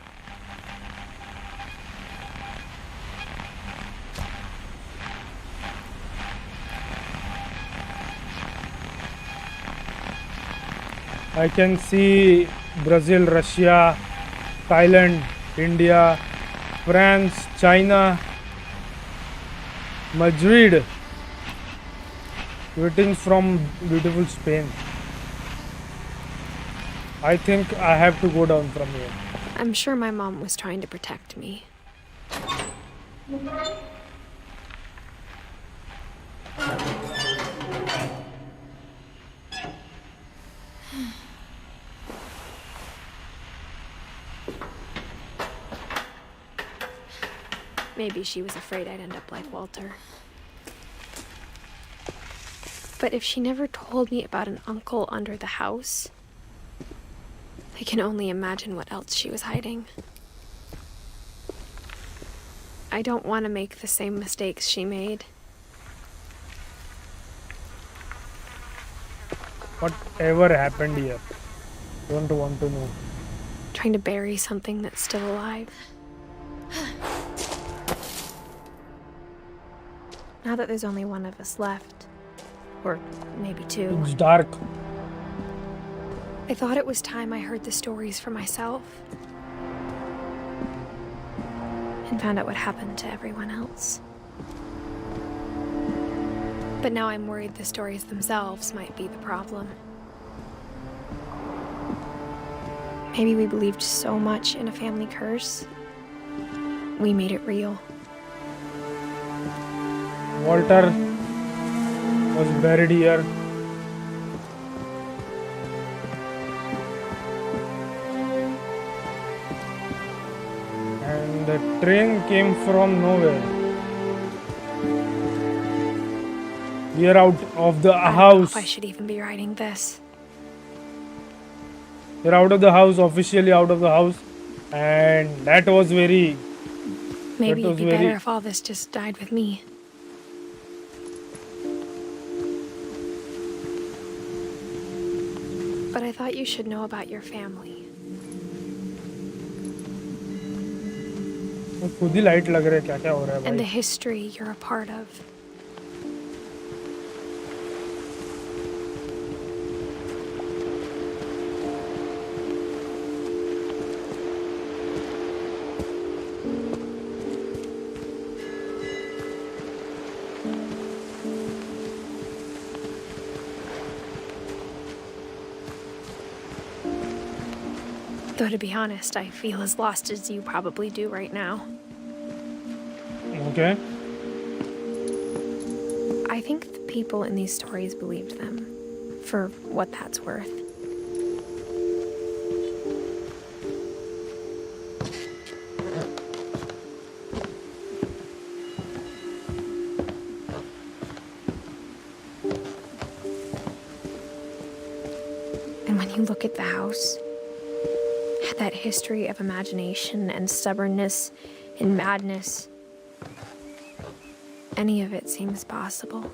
I can see Brazil, Russia, Thailand, India, France, China, Madrid. Greetings from beautiful Spain. I think I have to go down from here. I'm sure my mom was trying to protect me. Maybe she was afraid I'd end up like Walter. But if she never told me about an uncle under the house, I can only imagine what else she was hiding. I don't want to make the same mistakes she made. Whatever happened here? Don't want to know. Trying to bury something that's still alive. Now that there's only one of us left, or maybe two, It's dark. I thought it was time I heard the stories for myself and found out what happened to everyone else. But now I'm worried the stories themselves might be the problem. Maybe we believed so much in a family curse, we made it real. Walter was buried here. And the train came from nowhere. We are out of the I don't know house. if I should even be writing this. We're out of the house, officially out of the house. And that was very... Maybe That it'd be was very- better if all this just died with me. But I thought you should know about your family. खुद ही light लग रहा है, क्या क्या हो रहा है And the भाई? history you're a part of. Though to be honest, I feel as lost as you probably do right now. Okay. I think the people in these stories believed them, for what that's worth. And when you look at the house, that history of imagination and stubbornness and madness, any of it seems possible.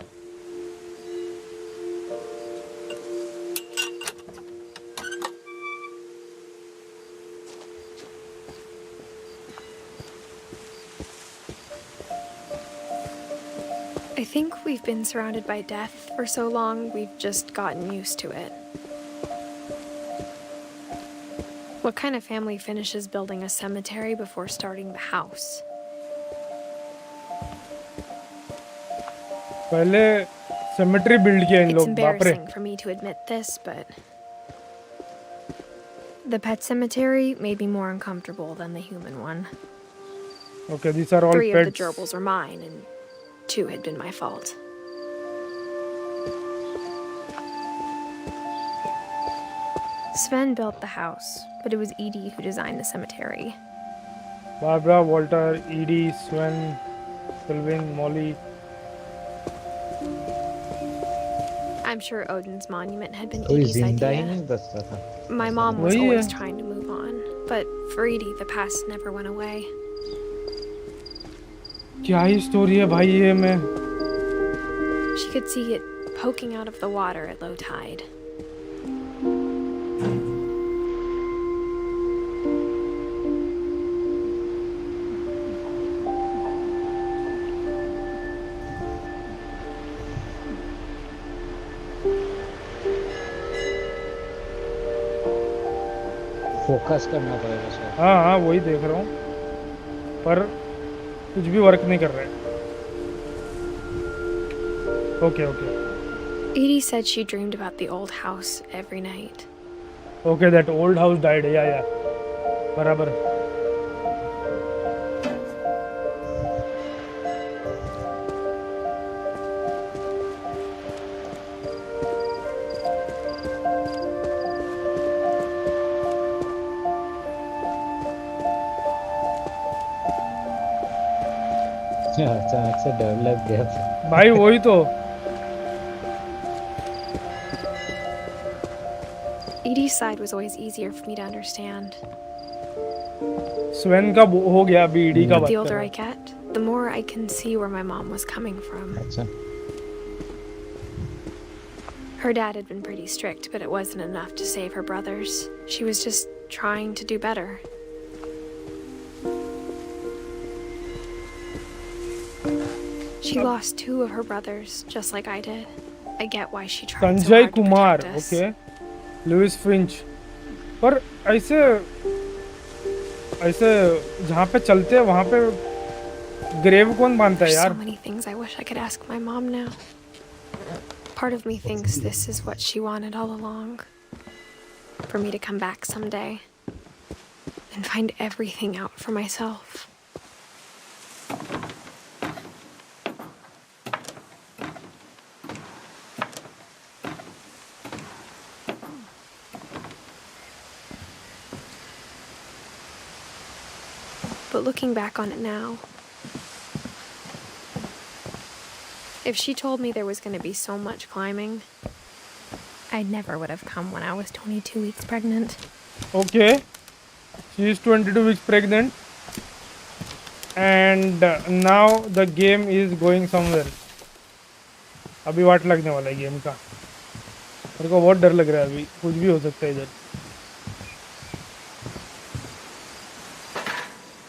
I think we've been surrounded by death for so long, we've just gotten used to it. What kind of family finishes building a cemetery before starting the house? पहले cemetery build किया इन It's लोग, बाप रे. embarrassing for me to admit this, but the pet cemetery may be more uncomfortable than the human one. Okay, these are all 3 of the pets. gerbils were mine, and 2 had been my fault. Sven built the house, but it was Edie who designed the cemetery. Barbara, Walter, Edie, Sven, Sylvain, Molly. I'm sure Odin's monument had been कोई Edie's जिंदा ही idea. नहीं बचता था. My mom was Why, always yeah. trying to move on, but for Edie, the past never went away. क्या ही story है भाई ये में? She could see it poking out of the water at low tide. Focus करना पड़ेगा sir. हाँ हाँ वही देख रहा हूँ, पर कुछ भी वर्क नहीं कर रहा है। Okay okay Edie said she dreamed about the old house every night. Okay, that old house died, या बराबर। अचानक से डर लग गया। भाई वही तो। Edie's side was always easier for me to understand. स्वेन का हो गया, अभी ईडी का बात The कर older रहा I get, the more I can see where my mom was coming from. अच्छा Her dad had been pretty strict, but it wasn't enough to save her brothers. She was just trying to do better. She lost 2 of her brothers, just like I did. I get why she tried so Sanjay hard to Kumar, protect us. Okay, Lewis Finch. पर ऐसे ऐसे जहाँ पे चलते हैं वहाँ पे grave कौन बांधता है There's so यार? many things I wish I could ask my mom now. Part of me thinks this is what she wanted all along. For me to come back someday and find everything out for myself. But looking back on it now, if she told me there was going to be so much climbing, I never would have come when I was 22 weeks pregnant. Okay, she is 22 weeks pregnant, and now the game is going somewhere. अभी वाट लगने वाला है game का। मेरे को बहुत डर लग रहा है, अभी कुछ भी हो सकता है इधर।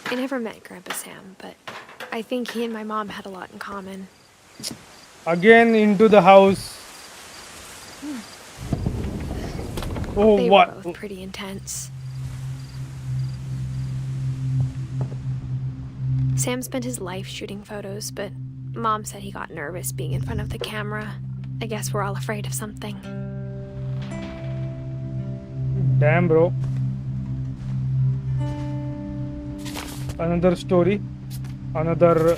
I never met Grandpa Sam, but I think he and my mom had a lot in common. Again into the house. Oh, They what? were both pretty intense. Sam spent his life shooting photos, but Mom said he got nervous being in front of the camera. I guess we're all afraid of something. Damn, bro. Another story. Another.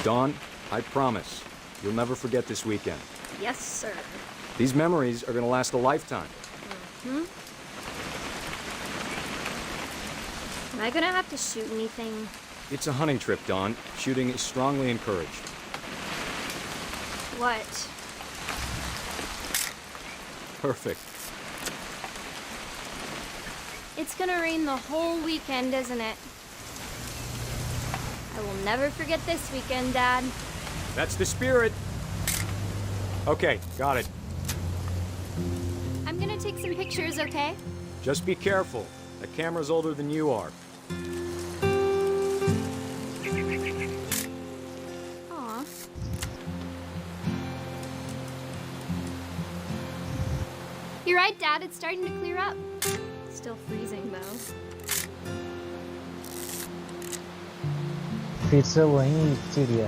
Dawn, I promise, you'll never forget this weekend. Yes, sir. These memories are gonna last a lifetime. Am I gonna have to shoot anything? It's a hunting trip, Dawn. Shooting is strongly encouraged. What? Perfect. It's gonna rain the whole weekend, isn't it? I will never forget this weekend, Dad. That's the spirit. Okay, got it. I'm gonna take some pictures, okay? Just be careful. That camera's older than you are. Aw. You're right, Dad. It's starting to clear up. Still freezing, though. फिर से वही चिड़िया।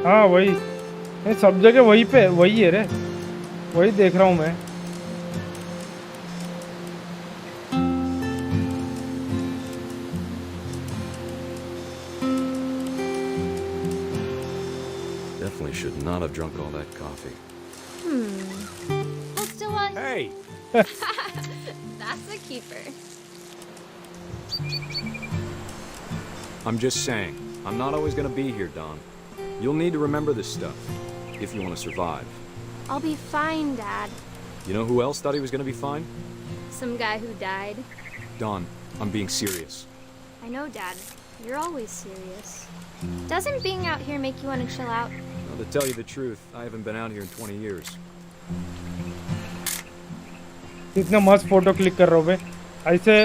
हाँ वही, नहीं सब जगह वही पे वही है रे, वही देख रहा हूँ मैं। Definitely should not have drunk all that coffee. Well, still on. Hey! That's a keeper. I'm just saying, I'm not always gonna be here, Dawn. You'll need to remember this stuff, if you want to survive. I'll be fine, Dad. You know who else thought he was gonna be fine? Some guy who died. Dawn, I'm being serious. I know, Dad. You're always serious. Doesn't being out here make you want to chill out? Well, to tell you the truth, I haven't been out here in 20 years. इतना मस्त photo click कर रहा हूँ बे, ऐसे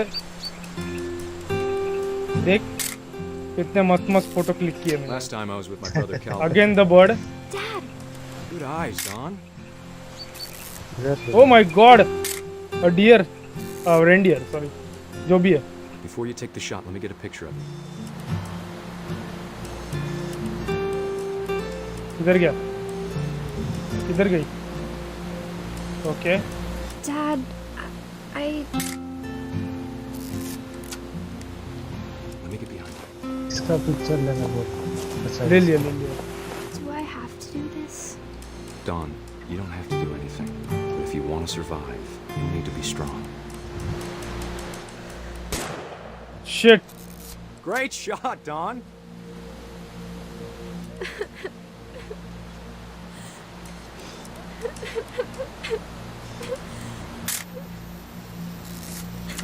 देख कितने मस्त मस्त फोटो क्लिक किए मैंने. Last time I was with my brother Calvin. Again the bird. Dad! Good eyes, Don. Oh my god! A deer. Reindeer, sorry. जो भी है. Before you take the shot, let me get a picture of it. किधर गया? किधर गई? Okay. Dad, I. Let me get behind you. इसका picture लेना बहुत अच्छा है. ले लिया. Do I have to do this? Don, you don't have to do anything. But if you want to survive, you need to be strong. Shit. Great shot, Don.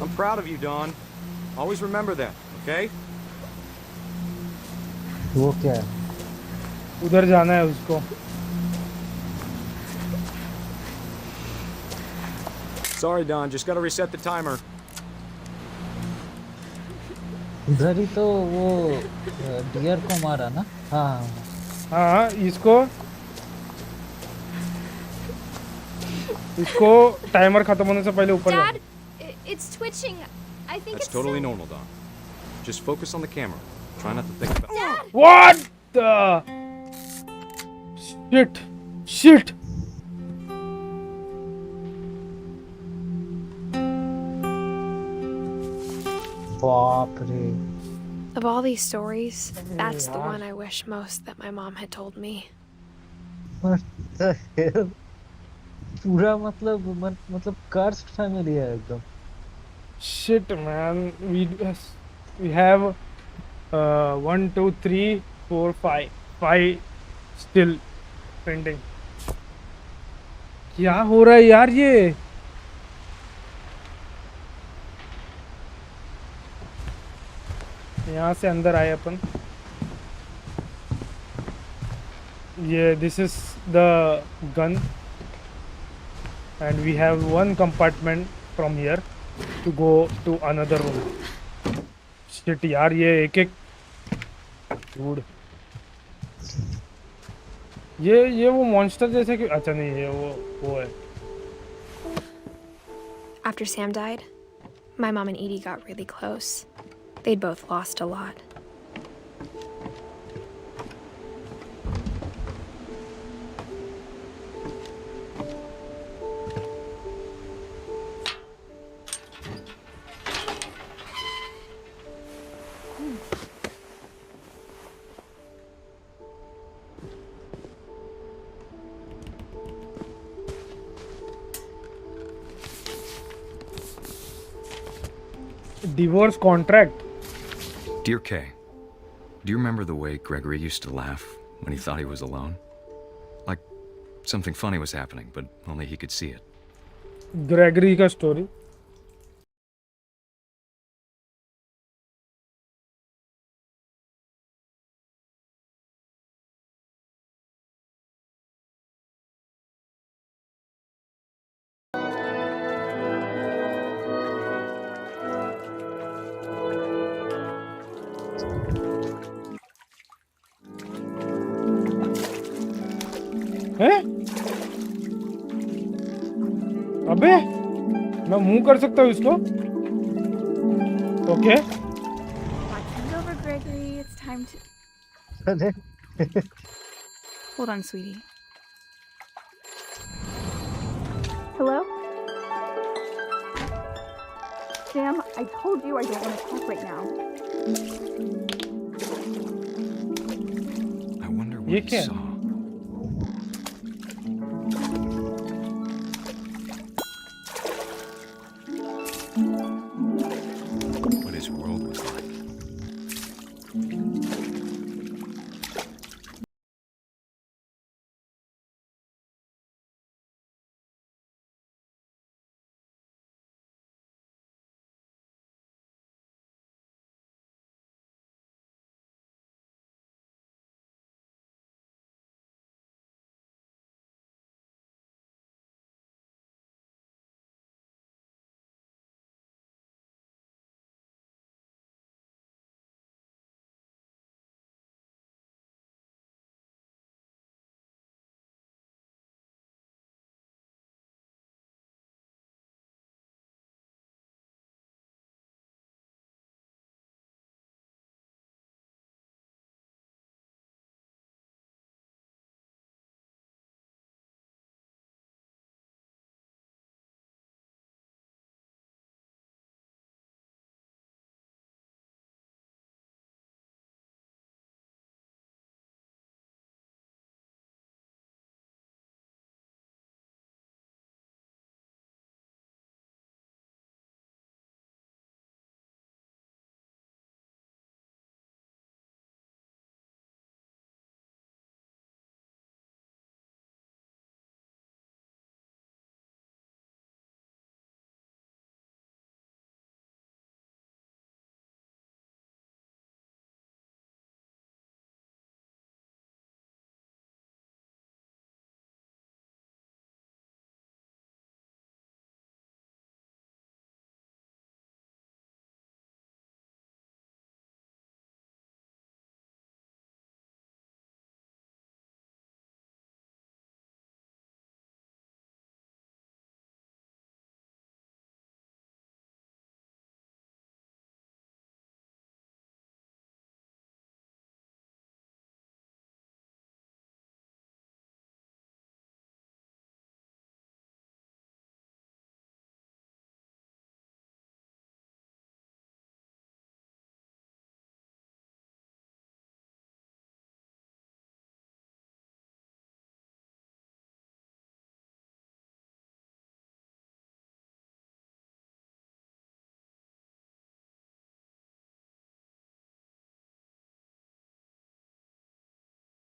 I'm proud of you, Don. Always remember that, okay? वो क्या है? उधर जाना है उसको. Sorry, Don. Just gotta reset the timer. उधर ही तो वो डियर को मारा ना. हाँ. हाँ इसको टाइमर खत्म होने से पहले ऊपर Dad, जाना. it's twitching. I think That's it's totally silly. normal, Don. Just focus on the camera. Try not to think about it. Dad! What the shit. बाप रे. Of all these stories, that's the one I wish most that my mom had told me. What the hell? पूरा मतलब cursed family है एकदम. Shit, man. We have 1, 2, 3, 4, 5 still pending. क्या हो रहा है यार ये? यहाँ से अंदर आए अपन. ये this is the gun and we have one compartment from here to go to another room. Shit यार ये एक dude. ये वो monster जैसे कि अच्छा नहीं है वो है. After Sam died, my mom and Edie got really close. They'd both lost a lot. Divorce contract. Dear Kay, do you remember the way Gregory used to laugh when he thought he was alone? Like something funny was happening, but only he could see it. Gregory का story. हैं? अबे मैं move कर सकता हूँ इसको? Okay. Watching over Gregory, it's time to. अरे. Hold on, sweetie. Hello? Sam, I told you I don't want to talk right now. I wonder ये what he क्या? saw. What his world was like.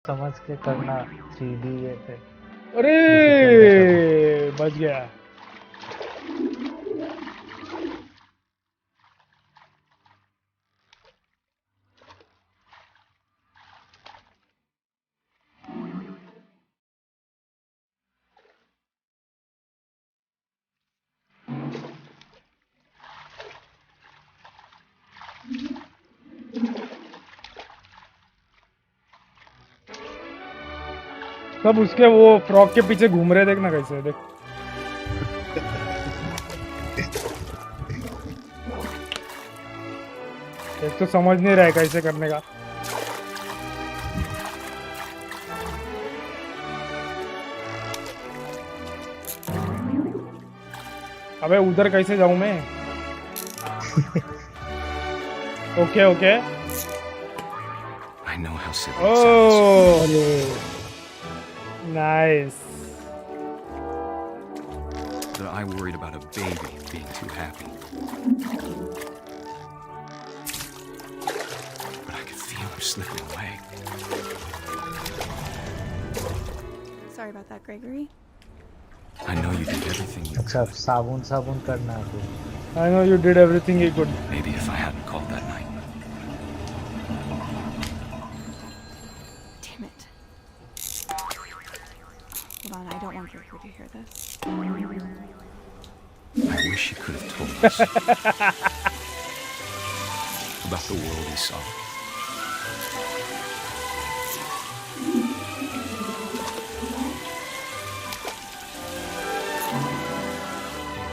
समझ के करना 3D ये पे। अरे बच गया। सब उसके वो फ्रॉक के पीछे घूम रहे, देखना कैसे, देख। एक तो समझ नहीं रहा है कैसे करने का। अबे उधर कैसे जाऊं मैं? Okay okay. I know how silly it sounds. Oh, nice. But I worried about a baby being too happy. But I could feel her slipping away. Sorry about that, Gregory. I know you did everything you अच्छा साबुन करना है तो। I know you did everything you could. Maybe if I hadn't called that night. Damn it. Hold on, I don't want Gregory to hear this. I wish he could have told us about the world he saw.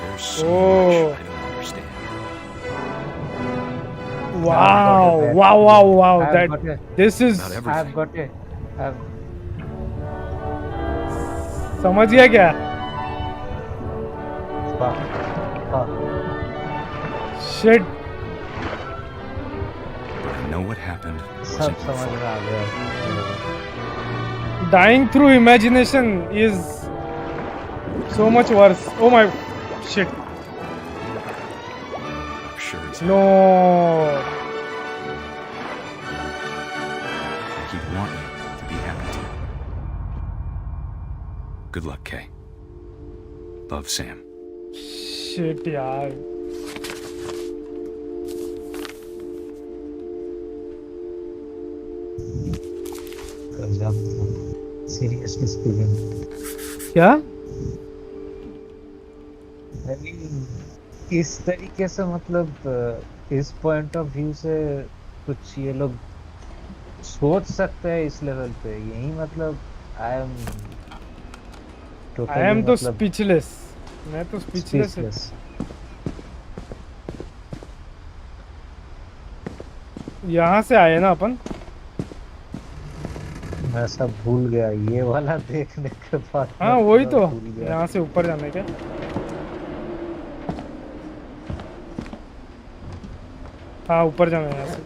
There's so much I don't understand. Wow, wow, wow, wow. I've That got it. this is. I've got it. समझ गया क्या? Shit. But I know what happened सब wasn't your समझ में fault. आ गया। Dying through imagination is so much worse. Oh my shit. I'm sure it's No. he'd want you to be happy too. Good luck, Kay. Love, Sam. Shit यार. Seriously speaking. क्या? इस तरीके से मतलब इस पॉइंट ऑफ व्यू से कुछ ये लोग सोच सकते हैं इस लेवल पे, यही मतलब आई एम तो स्पीचलेस। मैं तो स्पीचलेस। यहाँ से आए ना अपन। मैं सब भूल गया ये वाला देखने के बाद। हाँ वही तो, यहाँ से ऊपर जाने के। हाँ ऊपर जाना है यहाँ से।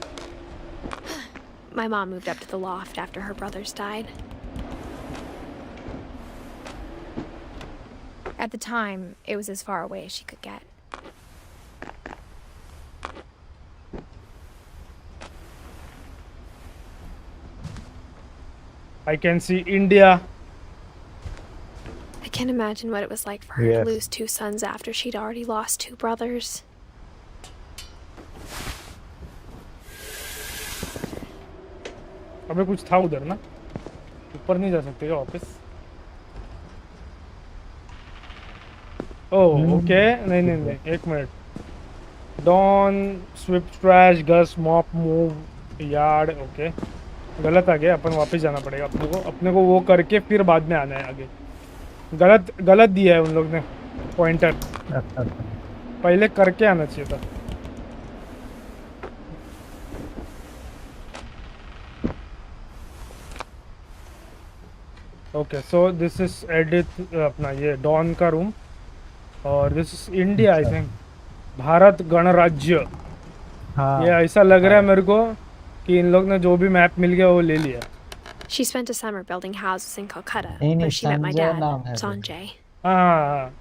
My mom moved up to the loft after her brothers died. At the time, it was as far away as she could get. I can see India. I can't imagine what it was like for her to lose 2 sons after she'd already lost 2 brothers. अबे कुछ था उधर ना, ऊपर नहीं जा सकते क्या वापस? ओह ओके, नहीं नहीं नहीं, एक मिनट। डॉन स्विफ्ट ट्रैश गस मॉप मूव यार्ड, ओके गलत आ गया, अपन वापस जाना पड़ेगा अपने को वो करके फिर बाद में आना है आगे। गलत दिया है उन लोग ने पॉइंटर, पहले करके आना चाहिए था। Okay so this is Edith अपना ये डॉन का रूम, और this is India I think, Bharat गणराज्य। हाँ, ये ऐसा लग रहा है मेरे को कि इन लोग ने जो भी मैप मिल गया वो ले लिया। She spent a summer building houses in Calcutta, where she met my dad, Sanjay. हाँ,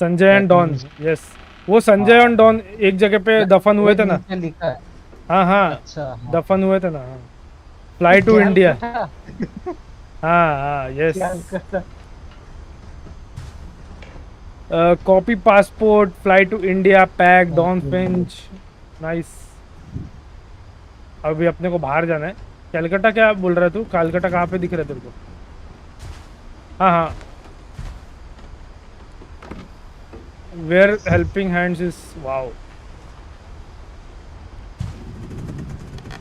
संजय एंड डॉन, यस वो संजय और डॉन एक जगह पे दफन हुए थे ना। लिखा है। हाँ हाँ, दफन हुए थे ना। Fly to India. कलकत्ता। हाँ yes. Calcutta. Copy passport, fly to India, pack, Don Finch. Nice. अभी अपने को बाहर जाना है। कलकत्ता क्या बोल रहा है तू? कलकत्ता कहाँ पे दिख रहा है तेरे को? हाँ हाँ। Where helping hands is wow.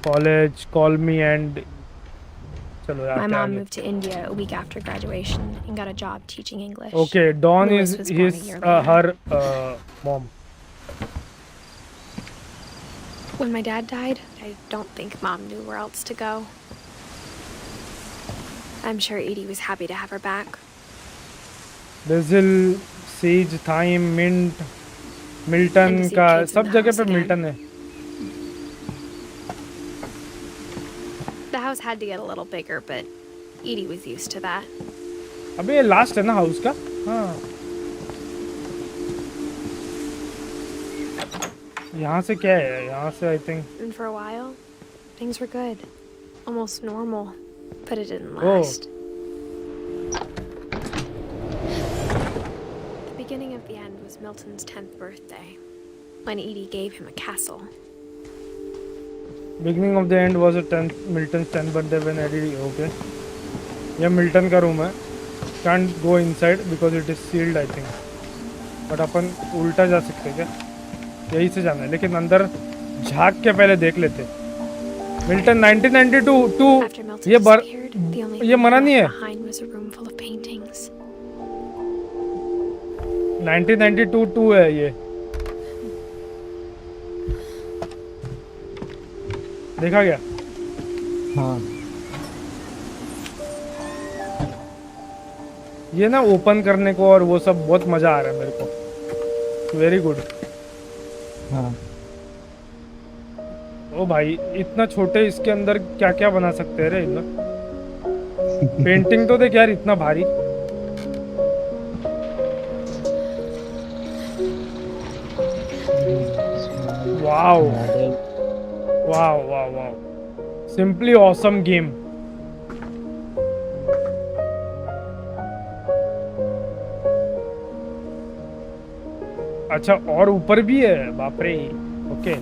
College, call me and. चलो यार My क्या mom है? moved to India a week after graduation and got a job teaching English. Okay, Dawn Louis is was born a his year later. her mom. When my dad died, I don't think Mom knew where else to go. I'm sure Edie was happy to have her back. Basil, sage, thyme, mint, Milton And to see का kids in सब the जगह house पे again. Milton है। The house had to get a little bigger, but Edie was used to that. अबे ये last है ना house का? हाँ। यहाँ से क्या है? यहाँ से I think. And for a while, things were good. Almost normal. But it didn't Oh. last. The beginning of the end was Milton's 10th birthday, when Edie gave him a castle. Beginning of the end was a 10th Milton's 10th birthday when Eddie. Okay. ये Milton का room है। Can't go inside because it is sealed I think. But अपन उल्टा जा सकते हैं क्या? यही से जाना है, लेकिन अंदर झांक के पहले देख लेते। मिल्टन 1992 After Milton ये disappeared, the only ये thing मना left नहीं है। behind was a room full of paintings. 1992 है ये। देखा गया? हाँ। ये ना ओपन करने को और वो सब बहुत मजा आ रहा है मेरे को। Very good. हाँ। ओ भाई इतना छोटे इसके अंदर क्या क्या बना सकते हैं रे इन लोग। पेंटिंग तो देख यार इतना भारी। Wow wow wow wow, simply awesome game. अच्छा और ऊपर भी है, बाप रे। Okay.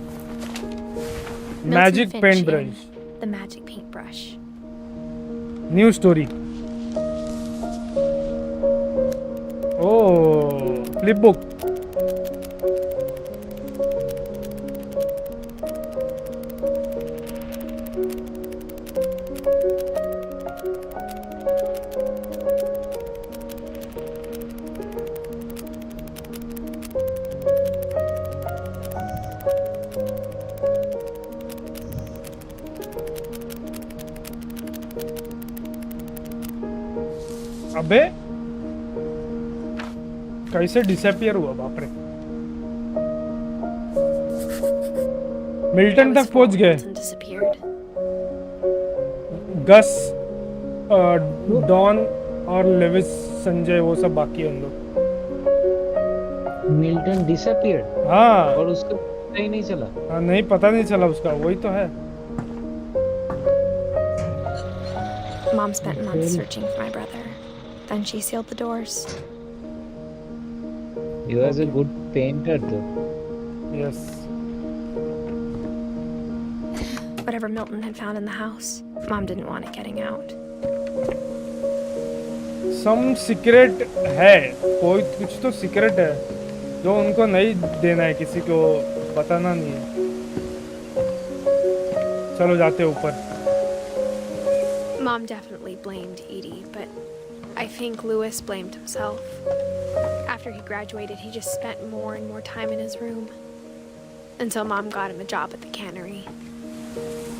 Magic Milton paint Finch brush, and the magic paintbrush. New story. Oh flip book. अबे कैसे डिसअपियर हुआ, बाप रे। मिल्टन तक पहुंच गए। Milton disappeared. गस, डॉन और लेविस, संजय वो सब बाकी है उन लोग। Milton disappeared. हाँ। और उसको पता ही नहीं चला। हाँ नहीं पता नहीं चला उसका, वही तो है। Mom spent months searching for my brother. Then she sealed the doors. He was a good painter though. Yes. Whatever Milton had found in the house, Mom didn't want it getting out. Some secret है, कोई कुछ तो secret है जो उनको नहीं देना है, किसी को बताना नहीं है। चलो जाते ऊपर। Mom definitely blamed Edie, but I think Louis blamed himself. After he graduated, he just spent more and more time in his room. Until Mom got him a job at the cannery.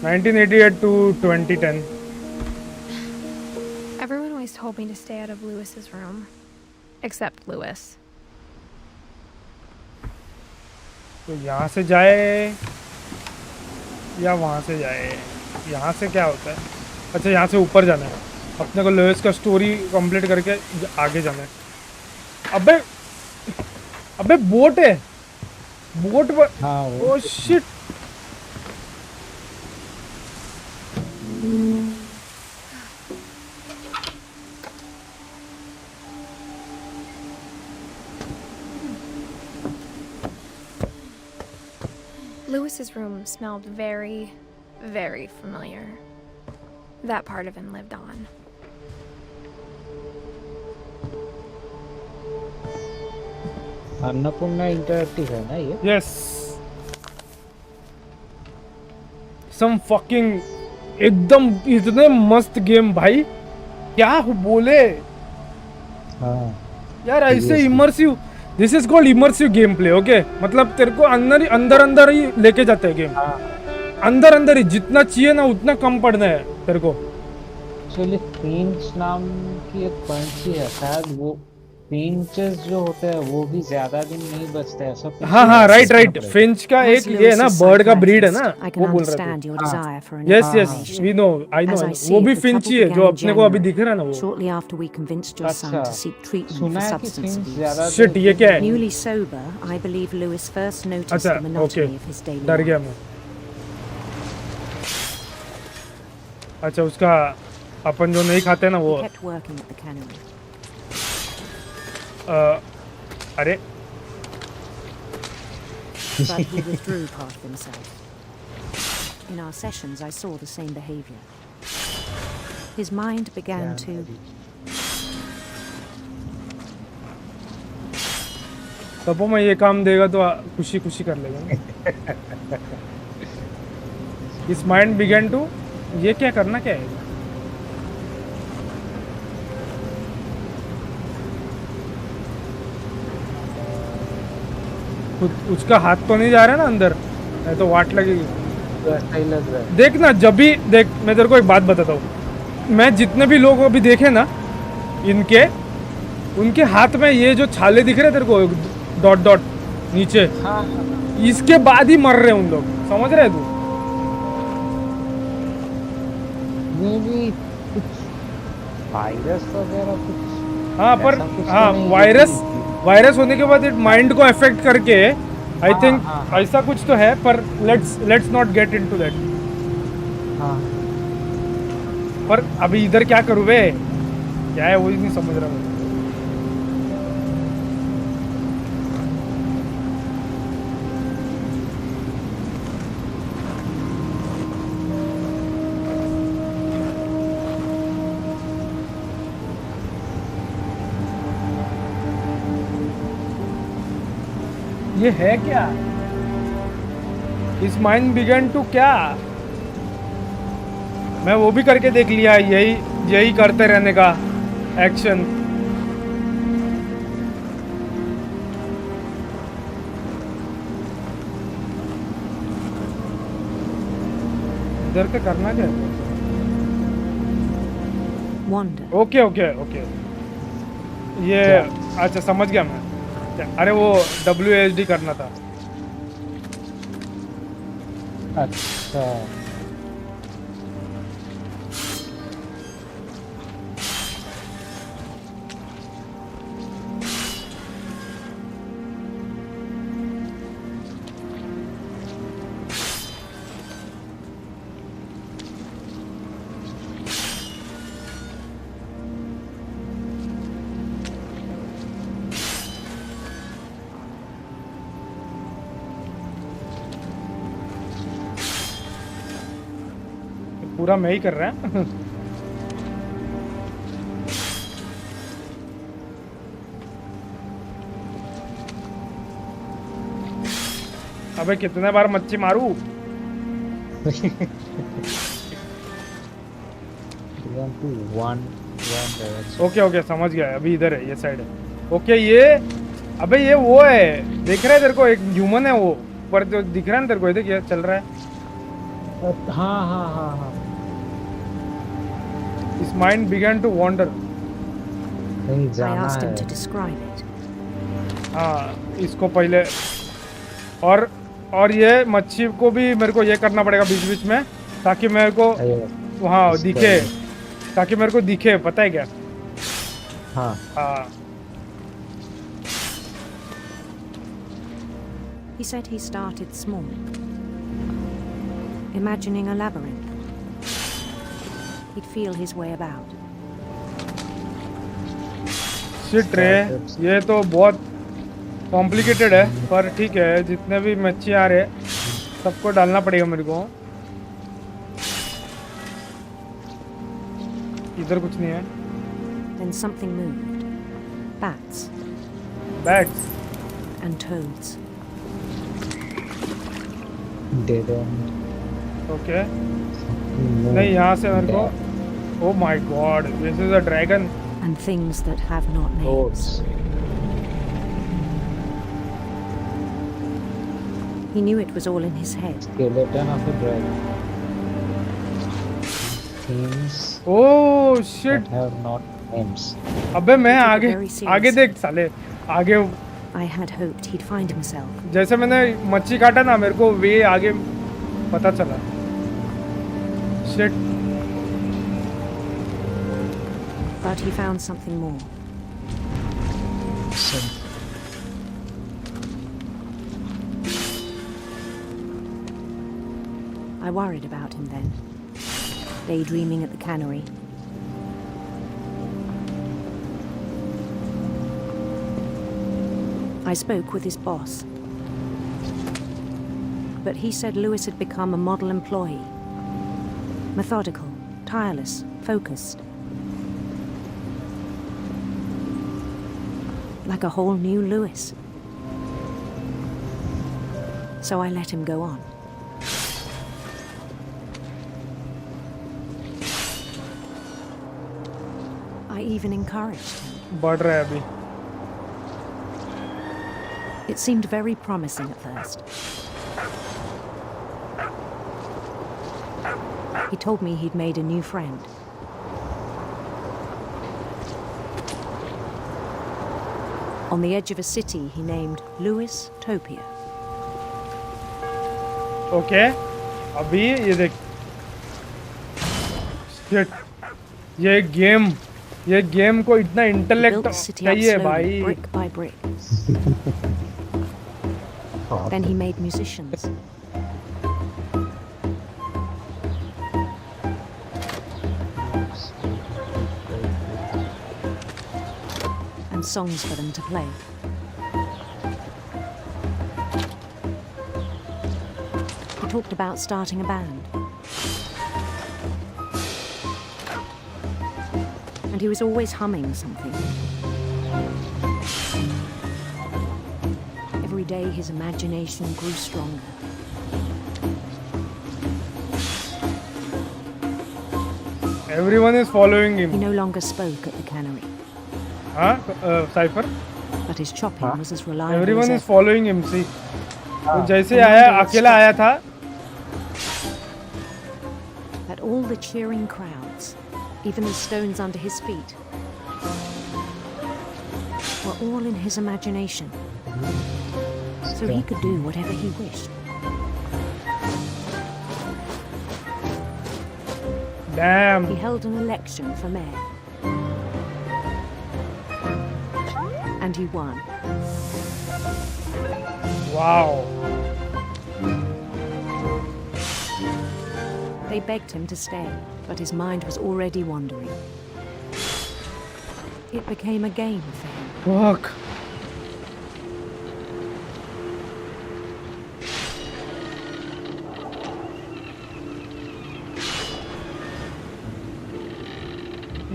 1988 to 2010. Everyone always told me to stay out of Louis's room. Except Louis. तो यहाँ से जाए या वहाँ से जाए? यहाँ से क्या होता है? अच्छा यहाँ से ऊपर जाना है अपने को। लुइस का स्टोरी कंप्लीट करके आगे जाना है। अबे अबे बोट है, बोट पर। हाँ oh shit. Lewis's room smelled very, very familiar. That part of him lived on. Annapurna interactive है ना ये? Yes. Some fucking एकदम इतने मस्त गेम भाई, क्या बोले हाँ यार, ऐसे immersive, this is called immersive game play. Okay, मतलब तेरे को अंदर ही लेके जाते हैं गेम. अंदर ही जितना चाहिए ना उतना कम पड़ना है तेरे को. एक्चुअली फिंच नाम की एक पंछी है शायद, वो फिंचेस जो होते हैं वो भी ज्यादा दिन नहीं बचते हैं सब. हाँ राइट, फिंच का एक ये है ना, बर्ड का ब्रीड है ना, वो बोल रहे थे. Yes we know, I know, वो भी फिंच ही है जो अपने को अभी दिख रहा है ना वो. अच्छा, सुना है कि फिंच ज्यादा. शिट, ये क्या है? Newly sober, I believe Lewis first noticed अच्छा, the monotony okay, of his daily डर गया life. मैं. अच्छा, उसका अपन जो नहीं खाते ना वो. He kept working at the cannery. अरे But he withdrew part of himself. In our sessions, I saw the same behavior. His mind began to... तब मैं ये काम देगा तो खुशी खुशी कर लेगा. His mind began to, ये क्या करना क्या है? उसका हाथ तो नहीं जा रहा है ना अंदर, नहीं तो वाट लगेगी. देखना जब भी देख, मैं तेरे को एक बात बताता हूँ, मैं जितने भी लोग अभी देखे ना इनके, उनके हाथ में ये जो छाले दिख रहे तेरे को डॉट डॉट नीचे, इसके बाद ही मर रहे हैं उन लोग, समझ रहे तू? ये भी कुछ वायरस वगैरह कुछ. हाँ पर हाँ, वायरस होने के बाद माइंड को अफेक्ट करके आई थिंक ऐसा कुछ तो है, पर let's not get into that. पर अभी इधर क्या करूँ बे, क्या है वही नहीं समझ रहा मैं. ये है क्या? इस माइंड बिगन टू क्या? मैं वो भी करके देख लिया, यही करते रहने का एक्शन. इधर पे करना क्या? ओके ओके ओके, ये अच्छा समझ गया मैं. अरे वो WASD करना था. अच्छा, पूरा मैं ही कर रहा है. अबे कितने बार मच्छी मारू? ओके ओके समझ गया, अभी इधर है, ये साइड है. ओके ये, अबे ये वो है, देख रहा है तेरे को, एक ह्यूमन है वो पर जो दिख रहा है ना तेरे को, देख ये चल रहा है. हाँ हाँ हाँ हाँ. His mind began to wander. I asked him to describe it. हाँ, इसको पहले और ये मच्छी को भी मेरे को ये करना पड़ेगा बीच बीच में, ताकि मेरे को वहाँ दिखे, ताकि मेरे को दिखे, पता है क्या? हाँ हाँ. He said he started small, imagining a labyrinth. he'd feel his way about. Shit रे, ये तो बहुत कॉम्प्लिकेटेड है, पर ठीक है, जितने भी मच्छी आ रहे हैं सबको डालना पड़ेगा मेरे को. इधर कुछ नहीं है. Then something moved. Bats. Bats. And toads. Dead end. Okay. नहीं, यहाँ से मेरे को. Oh my God! This is a dragon. And things that have not names. He knew it was all in his head. Skeleton of a dragon. Things. Oh shit! That have not names. अबे मैं आगे देख साले, आगे. I had hoped he'd find himself. जैसे मैंने मच्छी काटा ना, मेरे को वे आगे पता चला. Shit. But he found something more. I worried about him then, daydreaming at the cannery. I spoke with his boss, but he said Lewis had become a model employee. Methodical, tireless, focused. Like a whole new Lewis. So I let him go on. I even encouraged him. बढ़ रहा है अभी. It seemed very promising at first. He told me he'd made a new friend. On the edge of a city he named Lewis Topia. Okay. अभी ये देख. Shit. ये game को इतना इंटेलेक्ट चाहिए भाई. Brick by brick. Then he made musicians. And songs for them to play. He talked about starting a band. And he was always humming something. Every day his imagination grew stronger. Everyone is following him. He no longer spoke at the cannery. Cypher? But his chopping was as reliable Everyone as is following him, see. तो जैसे आया, अकेला आया था. That all the cheering crowds, even the stones under his feet, were all in his imagination. So he could do whatever he wished. Damn. He held an election for mayor. And he won. Wow. They begged him to stay, but his mind was already wandering. It became a game for him. Fuck.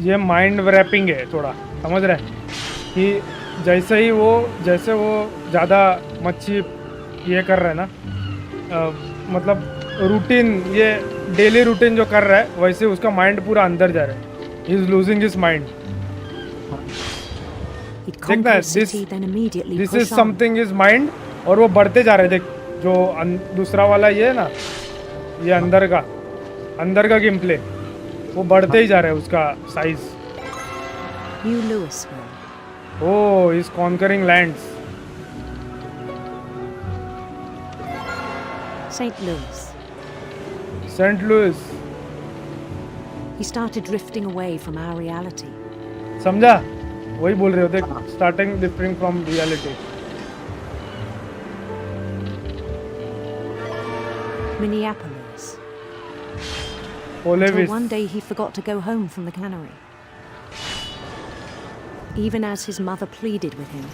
ये mind wrapping है थोड़ा, समझ रहे हैं कि जैसे वो ज़्यादा मच्छी ये कर रहा है ना, मतलब रूटीन, ये डेली रूटीन जो कर रहा है, वैसे उसका माइंड पूरा अंदर जा रहा है. He is losing his mind. देखना, this is something is mind, और वो बढ़ते जा रहे हैं. देख, जो दूसरा वाला ये है ना, ये अंदर का गेम प्ले, वो बढ़ते ही जा रहा है उसका size. New Louisville. Oh, he's conquering lands. St. Louis. St. Louis. He started drifting away from our reality. समझा? वही बोल रहे हो, देख, starting drifting from reality. Minneapolis. Until Olevis. one day he forgot to go home from the cannery. Even as his mother pleaded with him,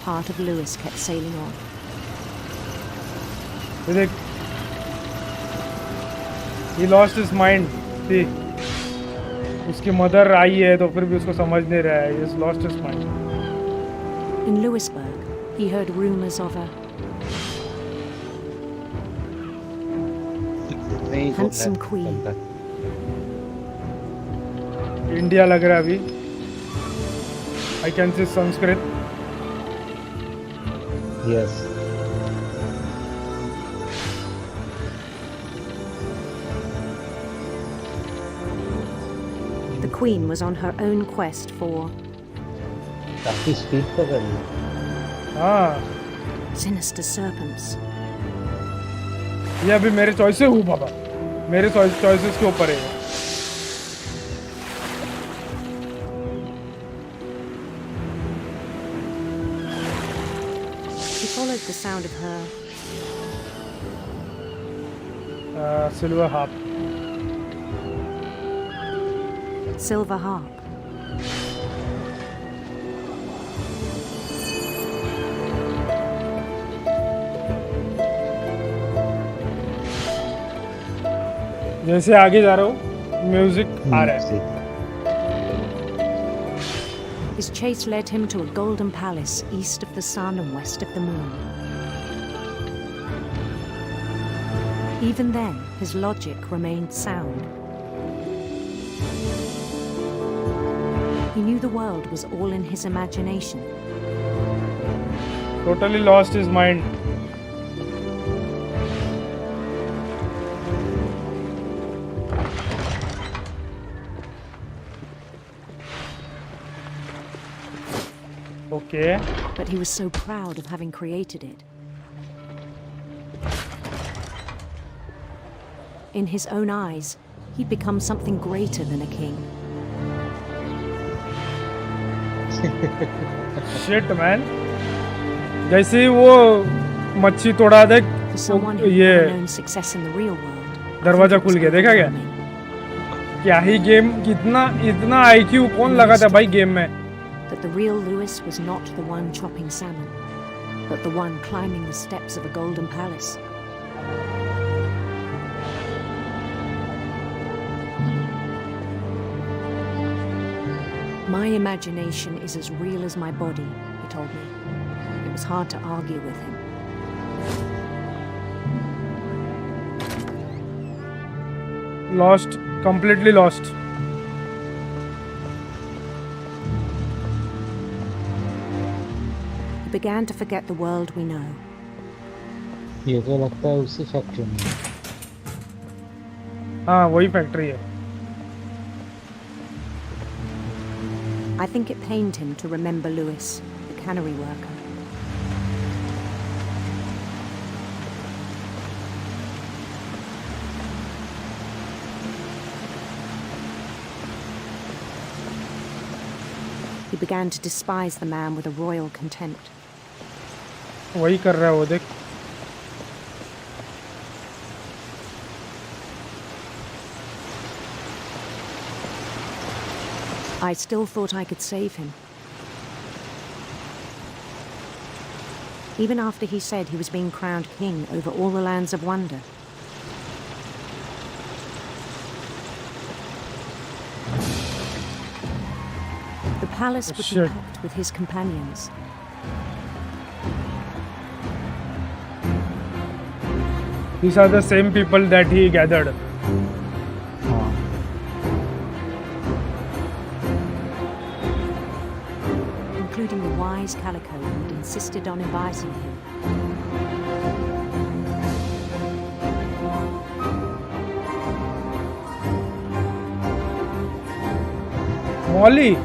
part of Lewis kept sailing on. ये देख, he lost his mind. See, उसकी mother आई है तो फिर भी उसको समझ नहीं रहा है. He has lost his mind. In Lewisburg, he heard rumors of a handsome queen. India लग रहा है अभी. I can see Sanskrit. Yes. The queen was on her own quest for काफी स्पीड पकड़ ली. हाँ, sinister serpents. ये अभी मेरे चॉइस से हूँ बाबा. मेरे चॉइसेस के ऊपर है. He followed the sound of her Silver harp. silver harp. जैसे आगे जा रहा हूँ म्यूजिक आ रहा है. His chase led him to a golden palace east of the sun and west of the moon. Even then, his logic remained sound. He knew the world was all in his imagination. Totally lost his mind. Okay. But he was so proud of having created it. In his own eyes, he'd become something greater than a king. Shit, man. जैसे ही वो मच्छी तोड़ा दे, For someone who ये never known success in the real world, I दरवाजा think it खुल was गया. देखा क्या? overwhelming क्या ही गेम, कितना इतना IQ कौन लगाता है भाई गेम में? that the real Lewis was not the one chopping salmon, but the one climbing the steps of a golden palace. My imagination is as real as my body, he told me. It was hard to argue with him. Lost, completely lost. He began to forget the world we know. ये तो लगता है उसी factory में. हाँ, वही factory है. I think it pained him to remember Lewis, the cannery worker. He began to despise the man with a royal contempt. वही कर रहा है वो देख. I still thought I could save him. Even after he said he was being crowned king over all the lands of wonder. The palace would be Shit. packed with his companions. These are the same people that he gathered. Including the wise Calico who'd insisted on advising him. Molly.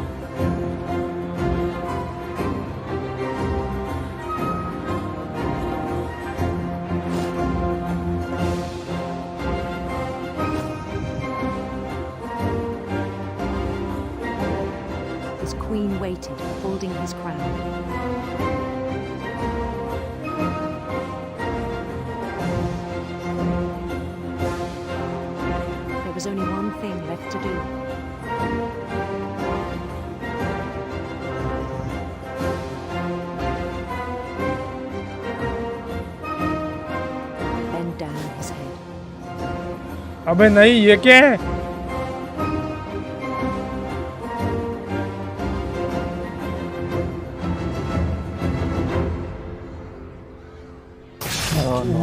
His queen waited, holding his crown. There was was only one thing left to do. Bend down his head. अबे नहीं, ये क्या है?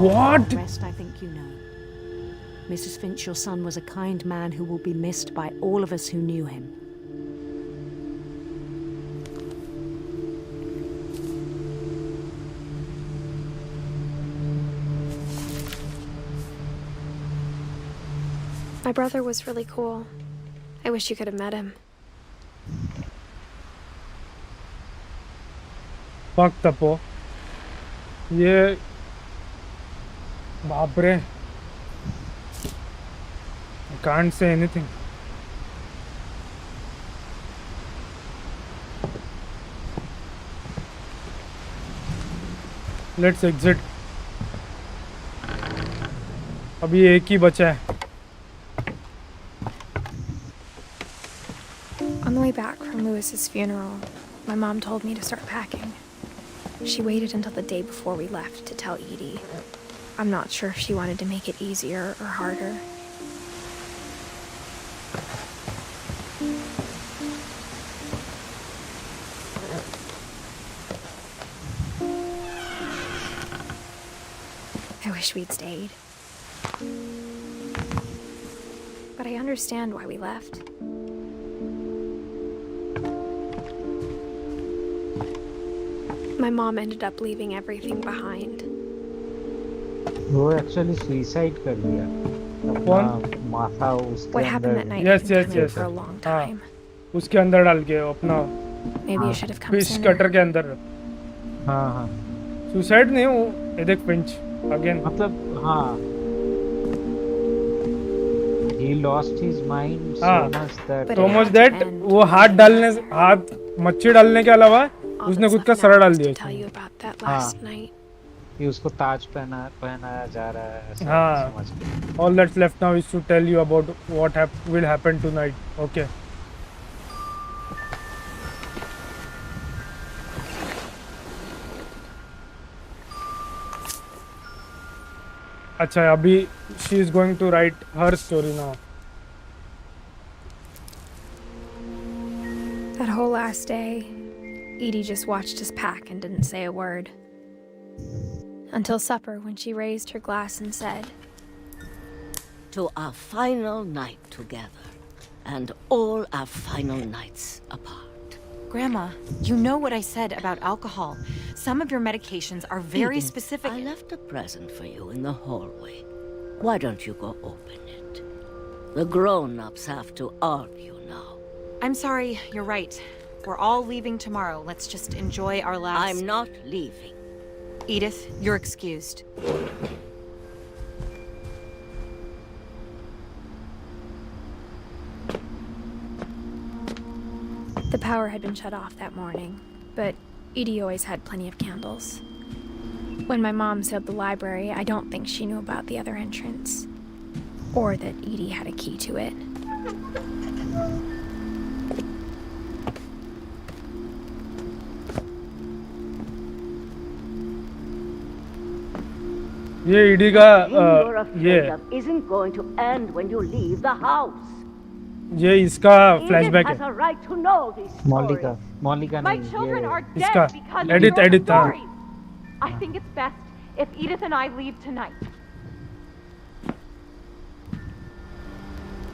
What? The rest I think you know. Mrs. Finch, your son was a kind man who will be missed by all of us who knew him. My brother was really cool. I wish you could have met him. Fuck तपो. ये बाप रे. I can't say anything. Let's exit. अभी एक ही बचा है. On the way back from Lewis's funeral, my mom told me to start packing. She waited until the day before we left to tell Edie. I'm not sure if she wanted to make it easier or harder. I wish we'd stayed. But I understand why we left. My mom ended up leaving everything behind. वो actually suicide कर लिया. कौन? माथा उसके What happened that night? Yes, had been yes, coming yes. For a long time. उसके अंदर डाल के अपना Maybe I should have come fish sooner. Cutter के अंदर. हाँ हाँ. सुसाइड नहीं वो एडिथ फिंच अगेन. मतलब हाँ. He lost his mind so हाँ. much that. So much that वो हाथ मच्छी डालने के अलावा उसने खुद का सर डाल दिया. Tell you about that last night. कि उसको ताज पहनाया जा रहा है ऐसा हाँ. समझ के. All that's left now is to tell you about what will happen tonight. Okay. अच्छा अभी she is going to write her story now. That whole last day, Edie just watched us pack and didn't say a word. Until supper, when she raised her glass and said, "To our final night together, and all our final nights apart." Grandma, you know what I said about alcohol. Some of your medications are very Edith, specific. I left a present for you in the hallway. Why don't you go open it? The grown-ups have to argue now. I'm sorry, you're right. We're all leaving tomorrow. Let's just enjoy our last... I'm not leaving. Edith, you're excused. The power had been shut off that morning, but Edie always had plenty of candles. When my mom sealed the library, I don't think she knew about the other entrance, or that Edie had a key to it. ये ED का you're ये afraid of isn't going to end when you leave the house. ये इसका Edith flashback has है. a right to know these stories. Maulika My नहीं children ये are इसका dead because edit of your edit था. stories. I think it's best if Edith and I leave tonight.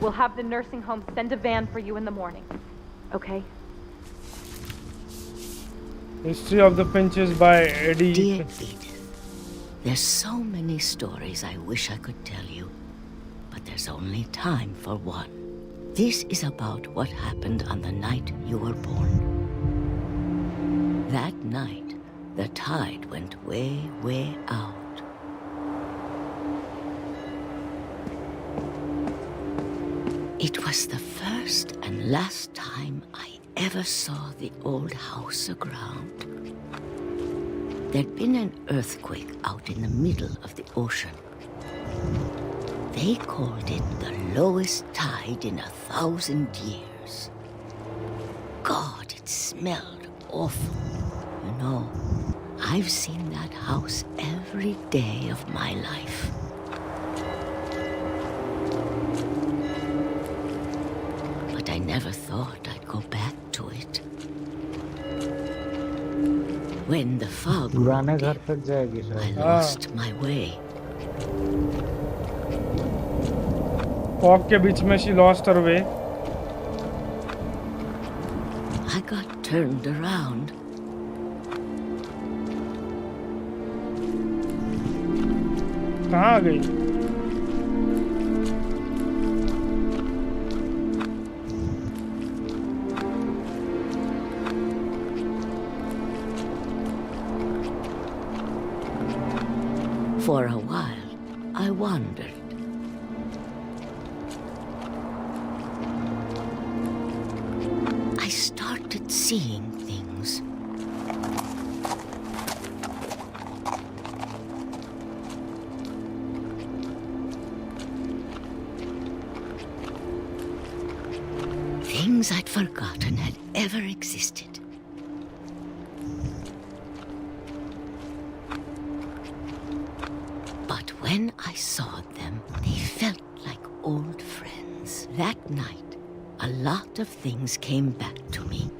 We'll have the nursing home send a van for you in the morning. Okay? History of the Finches by Eddie. Dear Edith, there's so many stories I wish I could tell you, but there's only time for one. This is about what happened on the night you were born. That night, the tide went way, way out. It was the first and last time I ever saw the old house aground. There'd been an earthquake out in the middle of the ocean. They called it the lowest tide in 1,000 years. God, it smelled awful. You know, I've seen that house every day of my life. But I never thought I'd go back to it. When the fog पुराने rolled घर in, तक जाएगी I शायद। lost my way. Fog के बीच में she lost her way. I got turned around. कहाँ आ गई? For a while, I wandered. I started seeing things. Things I'd forgotten had ever existed. But when I saw them, they felt like old friends. That night, a lot of things came back to me.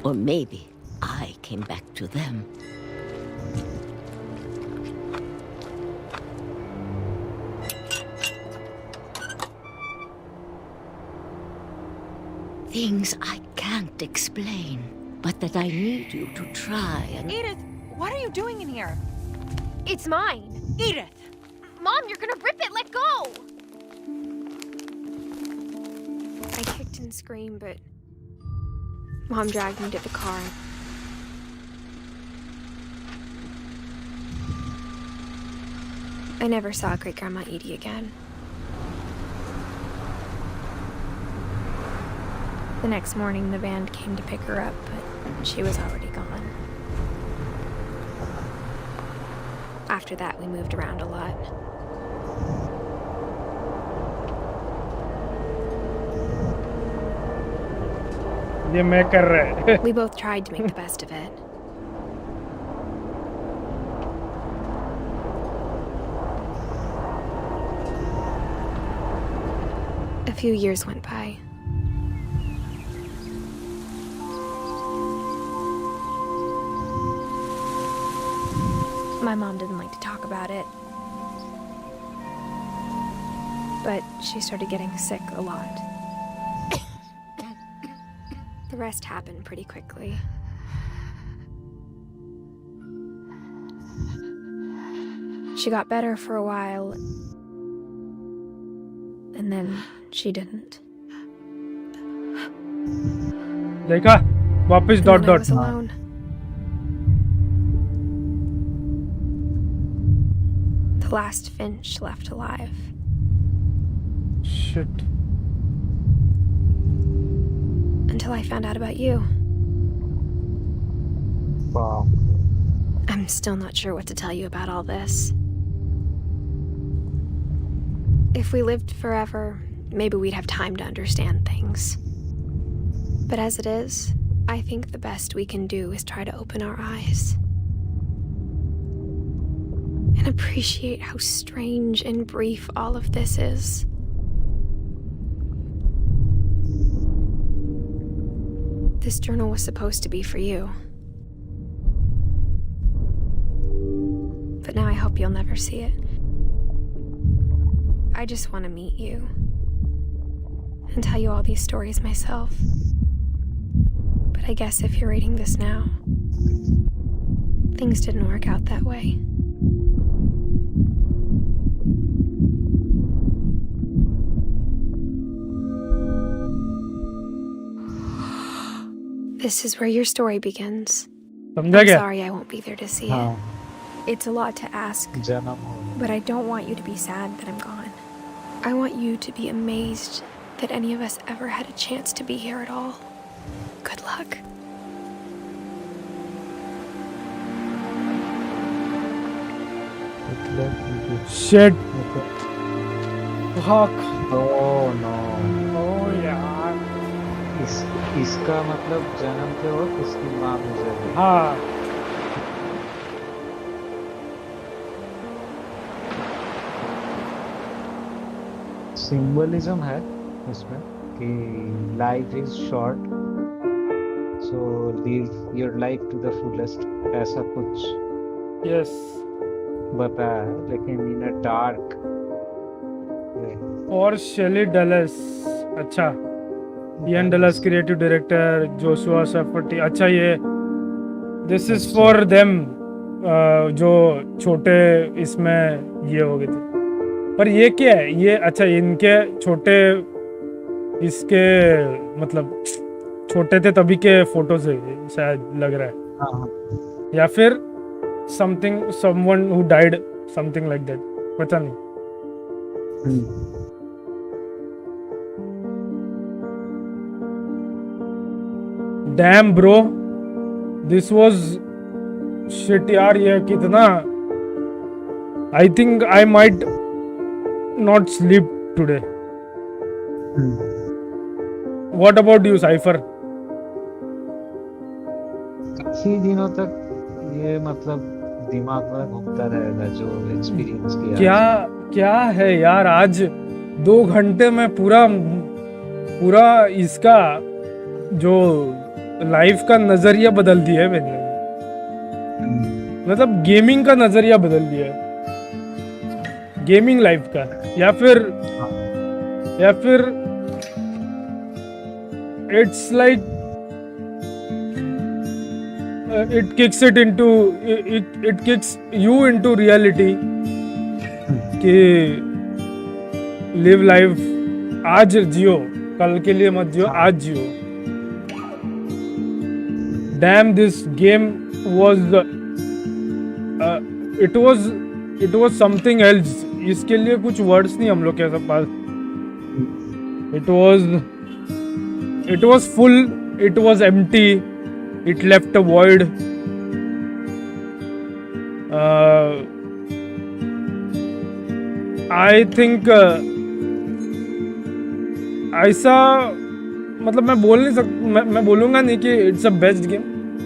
Or maybe I came back to them. Things I can't explain, but that I need you to try and... Edith, what are you doing in here? It's mine. Edith! Mom, you're gonna rip it. Let go. I kicked and screamed, but Mom dragged me to the car. I never saw Great Grandma Edie again. The next morning, the band came to pick her up, but she was already gone. After that, we moved around a lot. ये मैं कर रहा है. We both tried to make the best of it. A few years went by. My mom didn't like to talk about it. But she started getting sick a lot. The rest happened pretty quickly. She got better for a while, and then she didn't. देखा? वापस And dot then I dot. was alone. The last Finch left alive. Shit. Until I found out about you. Wow. I'm still not sure what to tell you about all this. If we lived forever, maybe we'd have time to understand things. But as it is, I think the best we can do is try to open our eyes. And appreciate how strange and brief all of this is. This journal was supposed to be for you. But now I hope you'll never see it. I just want to meet you and tell you all these stories myself. But I guess if you're reading this now, things didn't work out that way. This is where your story begins. I'm sorry I won't be there to see it. It's a lot to ask, but I don't want you to be sad that I'm gone. I want you to be amazed that any of us ever had a chance to be here at all. Good luck. Shit. Fuck. Oh no. Oh यार। इसका मतलब जन्म के वक्त इसकी माँ गुजर गई। हाँ। सिंबलिज्म है उसमें कि life is short, so live your life to the fullest, ऐसा कुछ Yes. बताया है, लेकिन इन अ डार्क वे। और शेली डलस, अच्छा, Ian Dallas creative director, Joshua Safferty. अच्छा, ये दिस इज फॉर देम जो छोटे इसमें ये हो गए थे। पर ये क्या है ये? अच्छा, इनके छोटे, इसके मतलब छोटे थे तभी के फोटोज है शायद, लग रहा है। या फिर something, someone who died, something like that, पता नहीं। Damn bro, this was shit यार। ये कितना, I think I might not sleep today. What about you cipher? काफी दिनों तक ये मतलब दिमाग में घूमता रहेगा जो एक्सपीरियंस किया। क्या है यार, आज 2 घंटे में पूरा इसका जो लाइफ का नजरिया बदल दिया है मैंने। मतलब गेमिंग का नजरिया बदल दिया है, गेमिंग लाइफ का। या फिर it's like it kicks you into reality कि live life, आज जियो, कल के लिए मत जियो, आज जियो। Damn, this game was it was something else. इसके लिए कुछ वर्ड्स नहीं हम लोग के पास। It was full, it was empty. It left a void. I think ऐसा, मतलब मैं बोल नहीं सकता, मैं बोलूँगा नहीं कि it's a best game,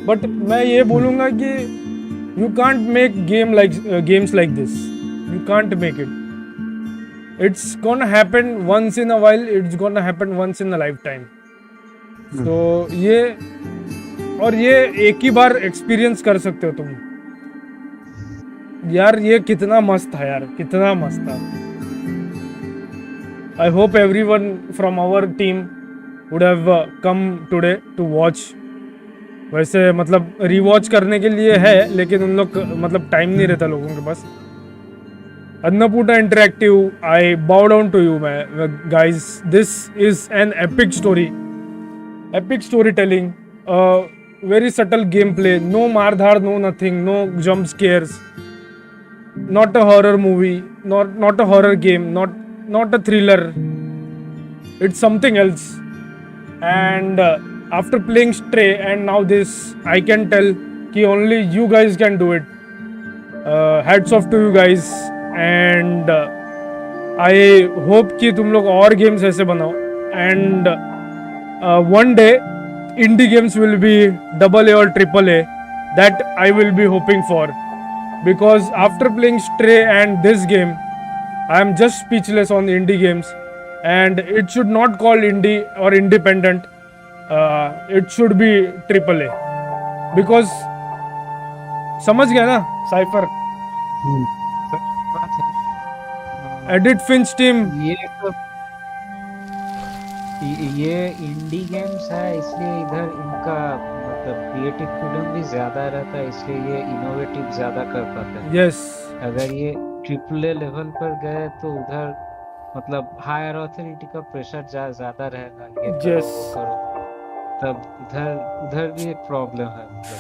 but मैं ये बोलूँगा कि you can't make games like this. You can't make it. It's gonna happen once in a while, it's gonna happen once in a lifetime. तो ये एक ही बार एक्सपीरियंस कर सकते हो तुम। यार ये कितना मस्त था यार, कितना मस्त था। I hope everyone from our team would have come today to watch. वैसे मतलब रीवॉच करने के लिए है, लेकिन उन लोग मतलब टाइम नहीं रहता लोगों के पास। Annapurna Interactive, I bow down to you guys. This is an epic story, epic storytelling, very subtle gameplay, no mardhar, no nothing, no jump scares, not a horror movie, not a horror game, not a thriller. It's something else. And after playing Stray and now this, I can tell कि only you guys can do it. Hats off to you guys. And I hope कि तुम लोग और games ऐसे बनाओ. And one day indie games will be AA or AAA. That I will be hoping for, because after playing Stray and this game, I am just speechless on indie games. And it should not call indie or independent. It should be AAA, because समझ गया ना cipher? EDITH FINCH team, ये indie games है, इसलिए इधर इनका मतलब creative freedom भी ज्यादा रहता है, इसलिए ये इनोवेटिव ज्यादा कर पाते हैं। यस। अगर ये AAA लेवल पर गए तो उधर मतलब हायर अथॉरिटी का प्रेशर ज्यादा रहेगा, ये करो वो करो, तब उधर भी एक प्रॉब्लम है। मतलब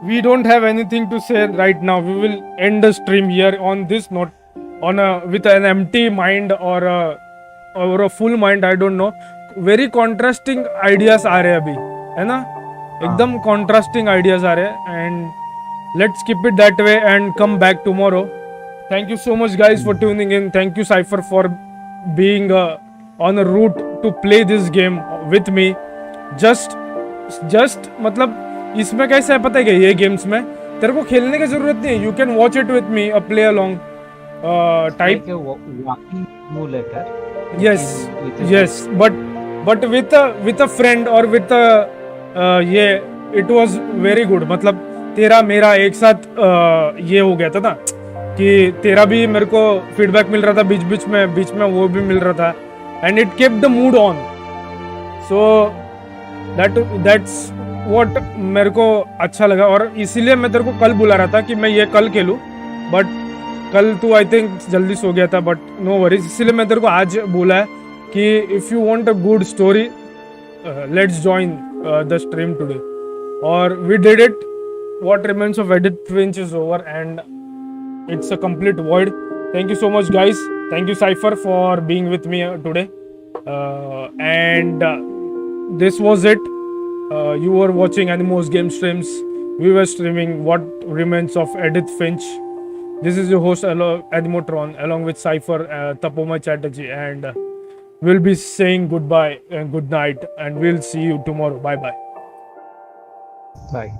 we don't have anything to say right now. We will end the stream here on this note, with an empty mind or a full mind, I don't know. Very contrasting ideas आ रहे हैं अभी, है ना? एकदम contrasting ideas आ रहे हैं, and let's keep it that way and come back tomorrow. Thank you so much guys for tuning in. Thank you Cypher for being on a route to play this game with me. Just मतलब इसमें कैसे है पता है क्या, ये games में तेरे को खेलने की जरूरत नहीं है. You can watch it with me, a play along type. walking simulator. Yes, but with a friend or with a ये it was very good. मतलब तेरा मेरा एक साथ ये हो गया था ना कि तेरा भी मेरे को फीडबैक मिल रहा था बीच में वो भी मिल रहा था, and it kept the mood on. So that's what मेरे को अच्छा लगा, और इसीलिए मैं तेरे को कल बुला रहा था कि मैं ये कल खेलूं, बट कल तू आई थिंक जल्दी सो गया था. बट नो वरीज, इसीलिए मैं तेरे को आज बोला है कि if you want a good story let's join the stream today. और we did it. What remains of Edith Finch is over and it's a complete void. Thank you so much guys. Thank you Cypher for being with me today. And this was it. You were watching Animo's game streams. We were streaming What Remains of Edith Finch. This is your host Animotron along with Cypher, Tapoma Chatterjee, and we'll be saying goodbye and good night, and we'll see you tomorrow. Bye bye. Bye.